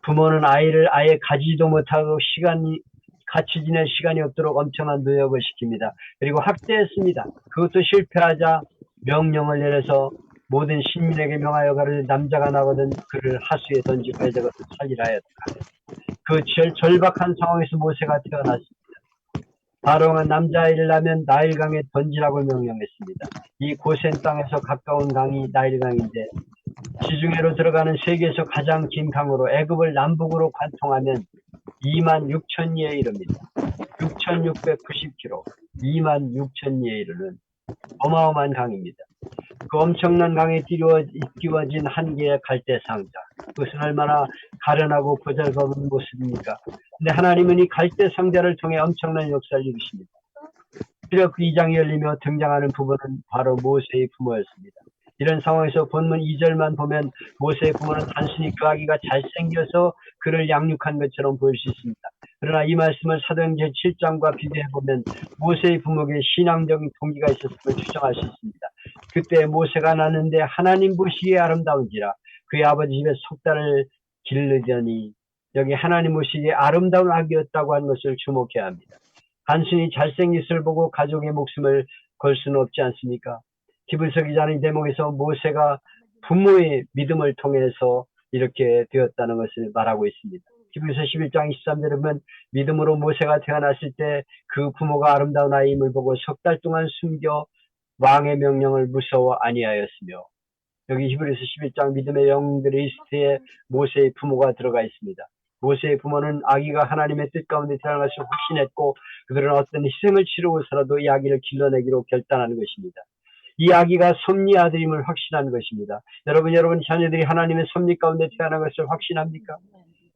부모는 아이를 아예 가지도 못하고 같이 지낼 시간이 없도록 엄청난 노역을 시킵니다. 그리고 학대했습니다. 그것도 실패하자 명령을 내려서 모든 신민에게 명하여 가르쳐 남자가 나거든 그를 하수에 던지고 해적을 살리라 하였다. 그 절박한 상황에서 모세가 태어났습니다. 바로는 남자아이를 낳으면 나일강에 던지라고 명령했습니다. 이 고센 땅에서 가까운 강이 나일강인데 지중해로 들어가는 세계에서 가장 긴 강으로 애굽을 남북으로 관통하면 26,000리에 이릅니다. 6,690km, 26,000리에 이르는 어마어마한 강입니다. 그 엄청난 강에 띄워진 한 개의 갈대 상자. 그것은 얼마나 가련하고 보잘것없는 모습입니까? 근데 하나님은 이 갈대 상자를 통해 엄청난 역사를 이루십니다. 출애굽기 2장이 열리며 등장하는 부부는 바로 모세의 부모였습니다. 이런 상황에서 본문 2절만 보면 모세의 부모는 단순히 그 아기가 잘생겨서 그를 양육한 것처럼 보일 수 있습니다. 그러나 이 말씀을 사도행 제7장과 비교해보면 모세의 부모에게 신앙적인 동기가 있었음을 추정할 수 있습니다. 그때 모세가 낳는데 하나님 보시기에 아름다운지라 그의 아버지 집에 석 달을 기르더니 여기 하나님 보시기에 아름다운 아기였다고 하는 것을 주목해야 합니다. 단순히 잘생김을 보고 가족의 목숨을 걸 수는 없지 않습니까? 히브리서 기자는 이 대목에서 모세가 부모의 믿음을 통해서 이렇게 되었다는 것을 말하고 있습니다. 히브리서 11장 23절에 보면 믿음으로 모세가 태어났을 때 그 부모가 아름다운 아이임을 보고 석 달 동안 숨겨 왕의 명령을 무서워 아니하였으며 여기 히브리서 11장 믿음의 영들의 리스트에 모세의 부모가 들어가 있습니다. 모세의 부모는 아기가 하나님의 뜻 가운데 태어난 것을 확신했고 그들은 어떤 희생을 치르고서라도 이 아기를 길러내기로 결단하는 것입니다. 이 아기가 섭리 아들임을 확신한 것입니다. 여러분 자녀들이 하나님의 섭리 가운데 태어난 것을 확신합니까?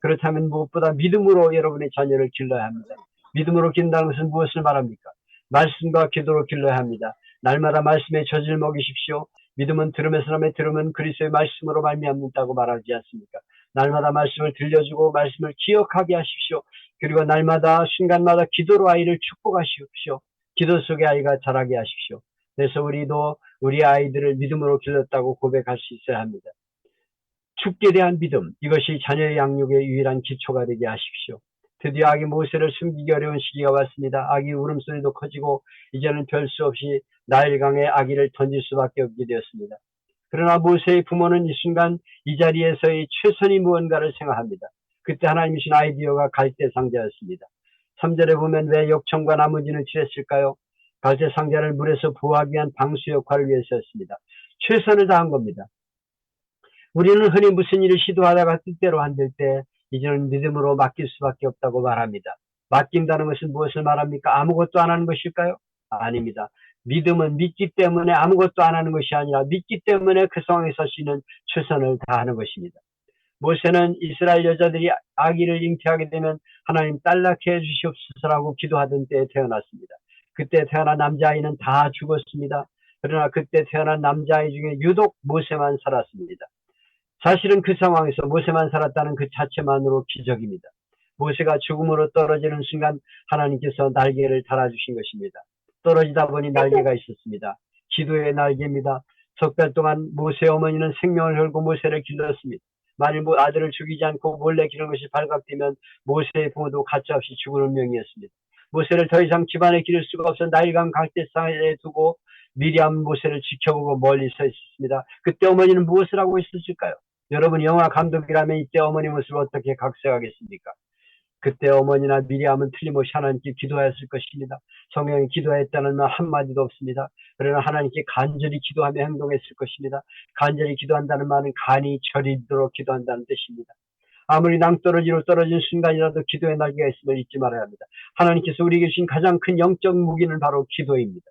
그렇다면 무엇보다 믿음으로 여러분의 자녀를 길러야 합니다. 믿음으로 기른다는 것은 무엇을 말합니까? 말씀과 기도로 길러야 합니다. 날마다 말씀의 젖을 먹이십시오. 믿음은 들음의 사람의 들음은 그리스도의 말씀으로 말미암는다고 말하지 않습니까? 날마다 말씀을 들려주고 말씀을 기억하게 하십시오. 그리고 날마다 순간마다 기도로 아이를 축복하십시오. 기도 속에 아이가 자라게 하십시오. 그래서 우리도 우리 아이들을 믿음으로 길렀다고 고백할 수 있어야 합니다. 축기에 대한 믿음, 이것이 자녀의 양육의 유일한 기초가 되게 하십시오. 드디어 아기 모세를 숨기기 어려운 시기가 왔습니다. 아기 울음소리도 커지고 이제는 별 수 없이 나일강에 아기를 던질 수밖에 없게 되었습니다. 그러나 모세의 부모는 이 순간 이 자리에서의 최선이 무언가를 생각합니다. 그때 하나님 주신 아이디어가 갈대 상자였습니다. 3절에 보면 왜 역청과 나머지는 칠했을까요? 갈대 상자를 물에서 보호하기 위한 방수 역할을 위해서였습니다. 최선을 다한 겁니다. 우리는 흔히 무슨 일을 시도하다가 뜻대로 안 될 때 이제는 믿음으로 맡길 수밖에 없다고 말합니다. 맡긴다는 것은 무엇을 말합니까? 아무것도 안 하는 것일까요? 아닙니다. 믿음은 믿기 때문에 아무것도 안 하는 것이 아니라 믿기 때문에 그 상황에 설 수 있는 최선을 다하는 것입니다. 모세는 이스라엘 여자들이 아기를 잉태하게 되면 하나님 딸 낳게 해주시옵소서라고 기도하던 때에 태어났습니다. 그때 태어난 남자아이는 다 죽었습니다. 그러나 그때 태어난 남자아이 중에 유독 모세만 살았습니다. 사실은 그 상황에서 모세만 살았다는 그 자체만으로 기적입니다. 모세가 죽음으로 떨어지는 순간 하나님께서 날개를 달아주신 것입니다. 떨어지다 보니 날개가 있었습니다. 기도의 날개입니다. 석 달 동안 모세 어머니는 생명을 걸고 모세를 길렀습니다. 만일 아들을 죽이지 않고 몰래 기른 것이 발각되면 모세의 부모도 가짜없이 죽을 운명이었습니다. 모세를 더 이상 집안에 기를 수가 없어 나일강 갈대산에 두고 미리암 모세를 지켜보고 멀리 서 있었습니다. 그때 어머니는 무엇을 하고 있었을까요? 여러분 영화 감독이라면 이때 어머니 모습을 어떻게 각색하겠습니까? 그때 어머니나 미리암은 틀림없이 하나님께 기도하였을 것입니다. 성경에 기도했다는 말 한마디도 없습니다. 그러나 하나님께 간절히 기도하며 행동했을 것입니다. 간절히 기도한다는 말은 간이 저리도록 기도한다는 뜻입니다. 아무리 낭떠러지로 떨어진 순간이라도 기도의 날개가 있음을 잊지 말아야 합니다. 하나님께서 우리에게 주신 가장 큰 영적 무기는 바로 기도입니다.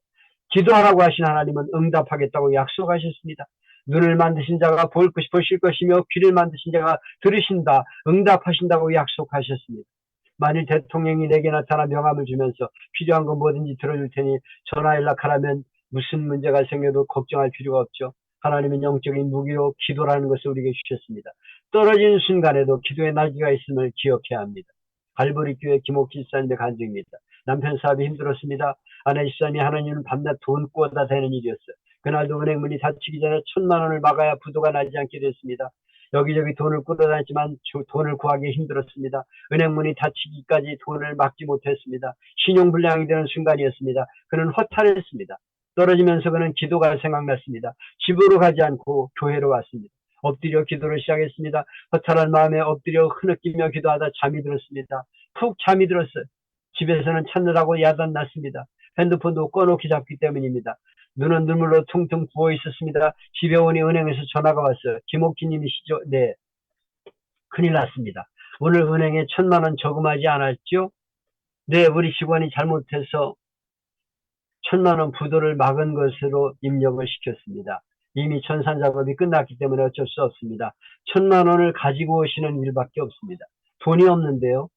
기도하라고 하신 하나님은 응답하겠다고 약속하셨습니다. 눈을 만드신 자가 보실 것이며 귀를 만드신 자가 들으신다, 응답하신다고 약속하셨습니다. 만일 대통령이 내게 나타나 명함을 주면서 필요한 건 뭐든지 들어줄 테니 전화 연락하라면 무슨 문제가 생겨도 걱정할 필요가 없죠. 하나님은 영적인 무기로 기도라는 것을 우리에게 주셨습니다. 떨어지는 순간에도 기도의 날개가 있음을 기억해야 합니다. 갈보리 교회 김옥희 집사님의 간증입니다. 남편 사업이 힘들었습니다. 아내 집사님이 하나님은 밤낮 돈 꾸어다 대는 일이었어요. 그날도 은행문이 닫히기 전에 1,000만 원을 막아야 부도가 나지 않게 됐습니다. 여기저기 돈을 꾸어다녔지만 돈을 구하기 힘들었습니다. 은행문이 닫히기까지 돈을 막지 못했습니다. 신용불량이 되는 순간이었습니다. 그는 허탈했습니다. 떨어지면서 그는 기도가 생각났습니다. 집으로 가지 않고 교회로 왔습니다. 엎드려 기도를 시작했습니다. 허탈한 마음에 엎드려 흐느끼며 기도하다 잠이 들었습니다. 푹 잠이 들었어요. 집에서는 찾느라고 야단났습니다. 핸드폰도 꺼놓기 잡기 때문입니다. 눈은 눈물로 퉁퉁 부어 있었습니다. 집에 오니 은행에서 전화가 왔어요. 김옥희님이시죠? 네. 큰일 났습니다. 오늘 은행에 1,000만 원 저금하지 않았죠? 네, 우리 직원이 잘못해서 1,000만 원 부도를 막은 것으로 입력을 시켰습니다. 이미 전산 작업이 끝났기 때문에 어쩔 수 없습니다. 1,000만 원을 가지고 오시는 일밖에 없습니다. 돈이 없는데요.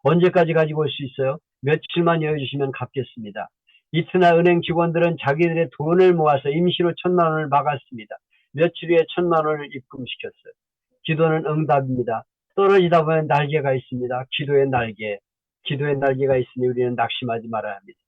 언제까지 가지고 올 수 있어요? 며칠만 여유주시면 갚겠습니다. 이튿날 은행 직원들은 자기들의 돈을 모아서 임시로 1,000만 원을 막았습니다. 며칠 후에 1,000만 원을 입금시켰어요. 기도는 응답입니다. 떨어지다 보면 날개가 있습니다. 기도의 날개. 기도의 날개가 있으니 우리는 낙심하지 말아야 합니다.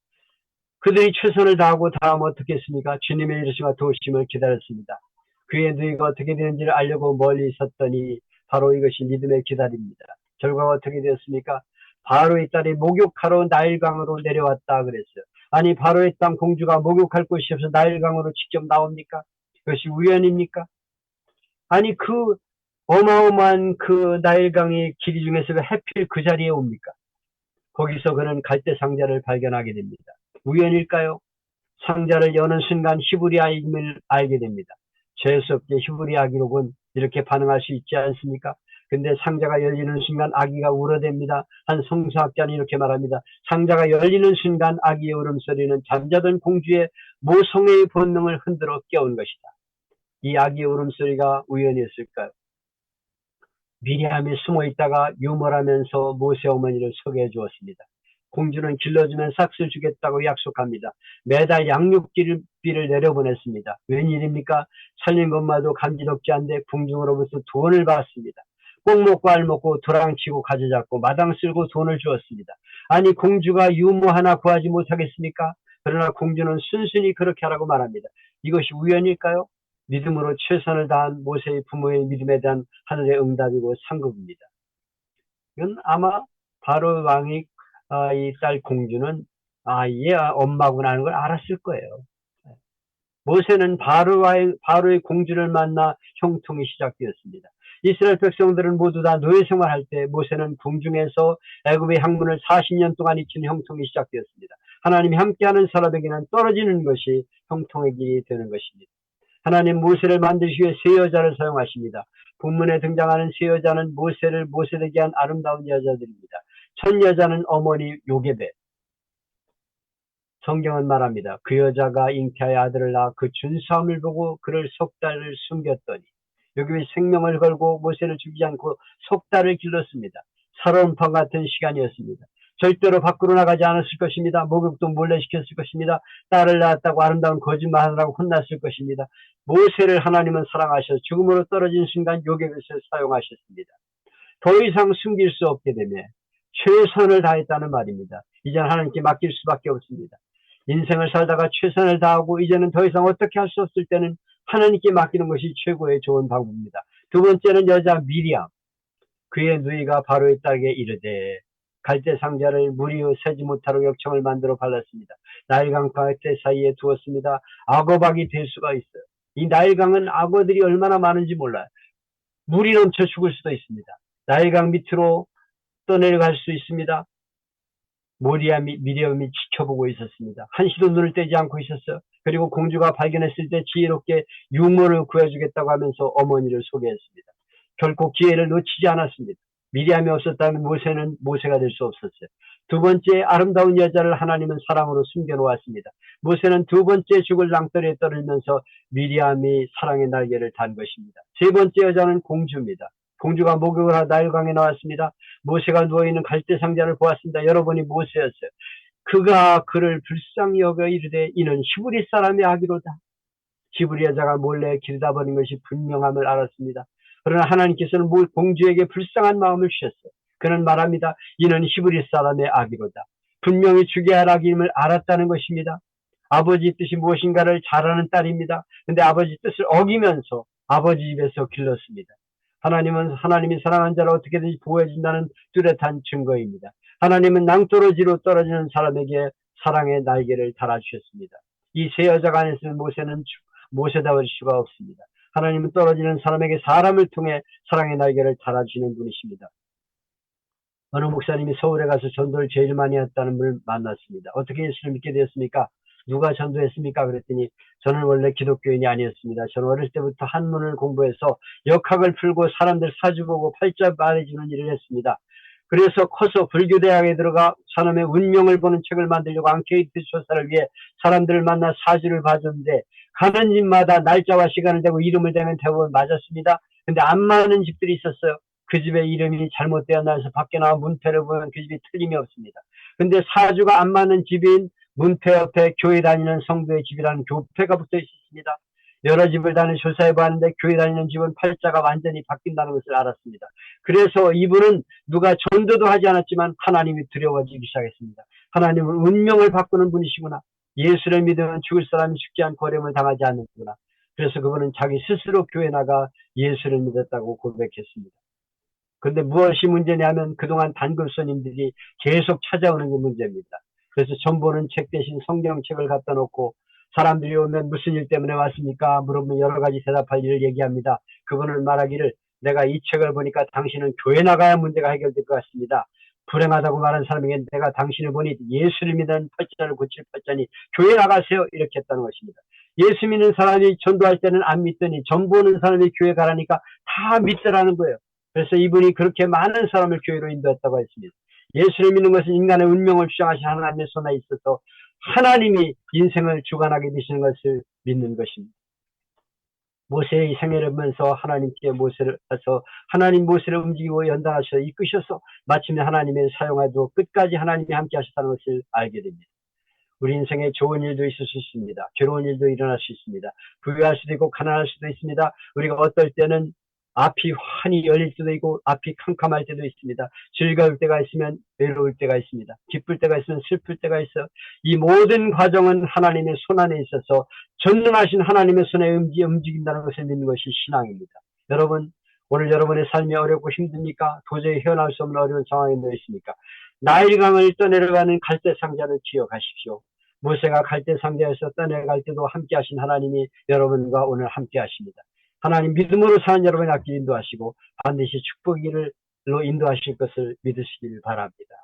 그들이 최선을 다하고 다음 어떻게 했습니까? 주님의 이르심과 도우심을 기다렸습니다. 그의 누이가 어떻게 되는지를 알려고 멀리 있었더니 바로 이것이 믿음의 기다림입니다. 결과가 어떻게 되었습니까? 바로의 딸이 목욕하러 나일강으로 내려왔다 그랬어요. 아니 바로의 땅 공주가 목욕할 곳이 없어 나일강으로 직접 나옵니까? 그것이 우연입니까? 아니 그 어마어마한 그 나일강의 길이 중에서 왜 하필 그 자리에 옵니까? 거기서 그는 갈대 상자를 발견하게 됩니다. 우연일까요? 상자를 여는 순간 히브리아임을 알게 됩니다. 재수 없게 히브리아 기록은 이렇게 반응할 수 있지 않습니까? 근데 상자가 열리는 순간 아기가 울어댑니다. 한 성서학자는 이렇게 말합니다. 상자가 열리는 순간 아기의 울음소리는 잠자던 공주의 모성애의 본능을 흔들어 깨운 것이다. 이 아기의 울음소리가 우연이었을까요? 미리암이 숨어 있다가 유머라면서 모세 어머니를 소개해 주었습니다. 공주는 길러주면 삭슬 주겠다고 약속합니다. 매달 양육비를 내려보냈습니다. 웬일입니까? 살린 것마도 감지덕지 않게 궁중으로부터 돈을 받습니다. 꼭 먹고 알 먹고 도랑치고 가져잡고 마당 쓸고 돈을 주었습니다. 아니 공주가 유모 하나 구하지 못하겠습니까? 그러나 공주는 순순히 그렇게 하라고 말합니다. 이것이 우연일까요? 믿음으로 최선을 다한 모세의 부모의 믿음에 대한 하늘의 응답이고 상급입니다. 이건 아마 바로 왕이 이 딸 공주는 얘 엄마구나 하는 걸 알았을 거예요. 모세는 바로의 공주를 만나 형통이 시작되었습니다. 이스라엘 백성들은 모두 다 노예 생활할 때 모세는 궁중에서 애굽의 학문을 40년 동안 익힌 형통이 시작되었습니다. 하나님이 함께하는 사람에게는 떨어지는 것이 형통의 길이 되는 것입니다. 하나님 모세를 만드시기 위해 세 여자를 사용하십니다. 본문에 등장하는 세 여자는 모세를 모세되게 한 아름다운 여자들입니다. 첫 여자는 어머니 요게벳. 성경은 말합니다. 그 여자가 잉태하여 아들을 낳아 그 준사함을 보고 그를 석 달을 숨겼더니 여기 생명을 걸고 모세를 죽이지 않고 석 달을 길렀습니다. 살얼음판 같은 시간이었습니다. 절대로 밖으로 나가지 않았을 것입니다. 목욕도 몰래 시켰을 것입니다. 딸을 낳았다고 아름다운 거짓말하느라고 혼났을 것입니다. 모세를 하나님은 사랑하셔서 죽음으로 떨어진 순간 요괴것을 사용하셨습니다. 더 이상 숨길 수 없게 되며 최선을 다했다는 말입니다. 이제는 하나님께 맡길 수밖에 없습니다. 인생을 살다가 최선을 다하고 이제는 더 이상 어떻게 할 수 없을 때는 하나님께 맡기는 것이 최고의 좋은 방법입니다. 두 번째는 여자 미리암. 그의 누이가 바로의 딸에게 이르되 갈대 상자를 물이 새지 못하도록 역청을 만들어 발랐습니다. 나일강 갈대 사이에 두었습니다. 악어박이 될 수가 있어요. 이 나일강은 악어들이 얼마나 많은지 몰라요. 물이 넘쳐 죽을 수도 있습니다. 나일강 밑으로 떠내려갈 수 있습니다. 미리암이 지켜보고 있었습니다. 한시도 눈을 떼지 않고 있었어요. 그리고 공주가 발견했을 때 지혜롭게 유모를 구해주겠다고 하면서 어머니를 소개했습니다. 결코 기회를 놓치지 않았습니다. 미리암이 없었다면 모세는 모세가 될 수 없었어요. 두 번째 아름다운 여자를 하나님은 사랑으로 숨겨놓았습니다. 모세는 두 번째 죽을 낭떠러리에 떨어지면서 미리암이 사랑의 날개를 단 것입니다. 세 번째 여자는 공주입니다. 공주가 목욕을 하다 나일강에 나왔습니다. 모세가 누워있는 갈대 상자를 보았습니다. 여러분이 모세였어요. 그가 그를 불쌍히 여겨 이르되 이는 히브리 사람의 아기로다. 히브리 여자가 몰래 길다 버린 것이 분명함을 알았습니다. 그러나 하나님께서는 공주에게 불쌍한 마음을 주셨어요. 그는 말합니다. 이는 히브리 사람의 아기로다. 분명히 죽여야 할 아기임을 알았다는 것입니다. 아버지 뜻이 무엇인가를 잘 아는 딸입니다. 근데 아버지 뜻을 어기면서 아버지 집에서 길렀습니다. 하나님은 하나님이 사랑하는 자를 어떻게든지 보호해준다는 뚜렷한 증거입니다. 하나님은 낭떠러지로 떨어지는 사람에게 사랑의 날개를 달아주셨습니다. 이 세 여자가 아니었으면 모세는 모세다울 수가 없습니다. 하나님은 떨어지는 사람에게 사람을 통해 사랑의 날개를 달아주시는 분이십니다. 어느 목사님이 서울에 가서 전도를 제일 많이 했다는 분을 만났습니다. 어떻게 예수를 믿게 되었습니까? 누가 전도했습니까? 그랬더니 저는 원래 기독교인이 아니었습니다. 저는 어릴 때부터 한문을 공부해서 역학을 풀고 사람들 사주보고 팔자 말해주는 일을 했습니다. 그래서 커서 불교대학에 들어가 사람의 운명을 보는 책을 만들려고 앙케이트 조사를 위해 사람들을 만나 사주를 봐줬는데 가는 집마다 날짜와 시간을 대고 이름을 대면 대부분 맞았습니다. 근데 안 맞는 집들이 있었어요. 그 집의 이름이 잘못되었나 해서 밖에 나와 문패를 보면 그 집이 틀림이 없습니다. 근데 사주가 안 맞는 집인 문패 옆에 교회 다니는 성도의 집이라는 교패가 붙어 있었습니다. 여러 집을 다니 조사해 봤는데 교회 다니는 집은 팔자가 완전히 바뀐다는 것을 알았습니다. 그래서 이분은 누가 전도도 하지 않았지만 하나님이 두려워지기 시작했습니다. 하나님은 운명을 바꾸는 분이시구나. 예수를 믿으면 죽을 사람이 죽지 않고 어려움을 당하지 않는구나. 그래서 그분은 자기 스스로 교회 나가 예수를 믿었다고 고백했습니다. 그런데 무엇이 문제냐면 그동안 단골손님들이 계속 찾아오는 게 문제입니다. 그래서 전보는 책 대신 성경책을 갖다 놓고 사람들이 오면 무슨 일 때문에 왔습니까? 물어보면 여러 가지 대답할 일을 얘기합니다. 그분은 말하기를 내가 이 책을 보니까 당신은 교회 나가야 문제가 해결될 것 같습니다. 불행하다고 말한 사람에게 내가 당신을 보니 예수를 믿는 팔자를 고칠 팔자니 교회 나가세요. 이렇게 했다는 것입니다. 예수 믿는 사람이 전도할 때는 안 믿더니 전보는 사람이 교회 가라니까 다 믿더라는 거예요. 그래서 이분이 그렇게 많은 사람을 교회로 인도했다고 했습니다. 예수를 믿는 것은 인간의 운명을 주장하신 하나님의 손에 있어서 하나님이 인생을 주관하게 되시는 것을 믿는 것입니다. 모세의 생애를 보면서 하나님께 모세를 해서 하나님 모세를 움직이고 연단하셔서 이끄셔서 마침내 하나님의 사용하도 끝까지 하나님이 함께 하셨다는 것을 알게 됩니다. 우리 인생에 좋은 일도 있을 수 있습니다. 괴로운 일도 일어날 수 있습니다. 부유할 수도 있고 가난할 수도 있습니다. 우리가 어떨 때는 앞이 환히 열릴 때도 있고 앞이 캄캄할 때도 있습니다. 즐거울 때가 있으면 외로울 때가 있습니다. 기쁠 때가 있으면 슬플 때가 있어요. 이 모든 과정은 하나님의 손 안에 있어서 전능하신 하나님의 손에 움직인다는 것을 믿는 것이 신앙입니다. 여러분, 오늘 여러분의 삶이 어렵고 힘듭니까? 도저히 헤어나올 수 없는 어려운 상황에 놓여 있습니까? 나일강을 떠내려가는 갈대 상자를 기억하십시오. 모세가 갈대 상자에서 떠내려갈 때도 함께 하신 하나님이 여러분과 오늘 함께 하십니다. 하나님 믿음으로 사는 여러분의 앞길 인도하시고 반드시 축복으로 인도하실 것을 믿으시길 바랍니다.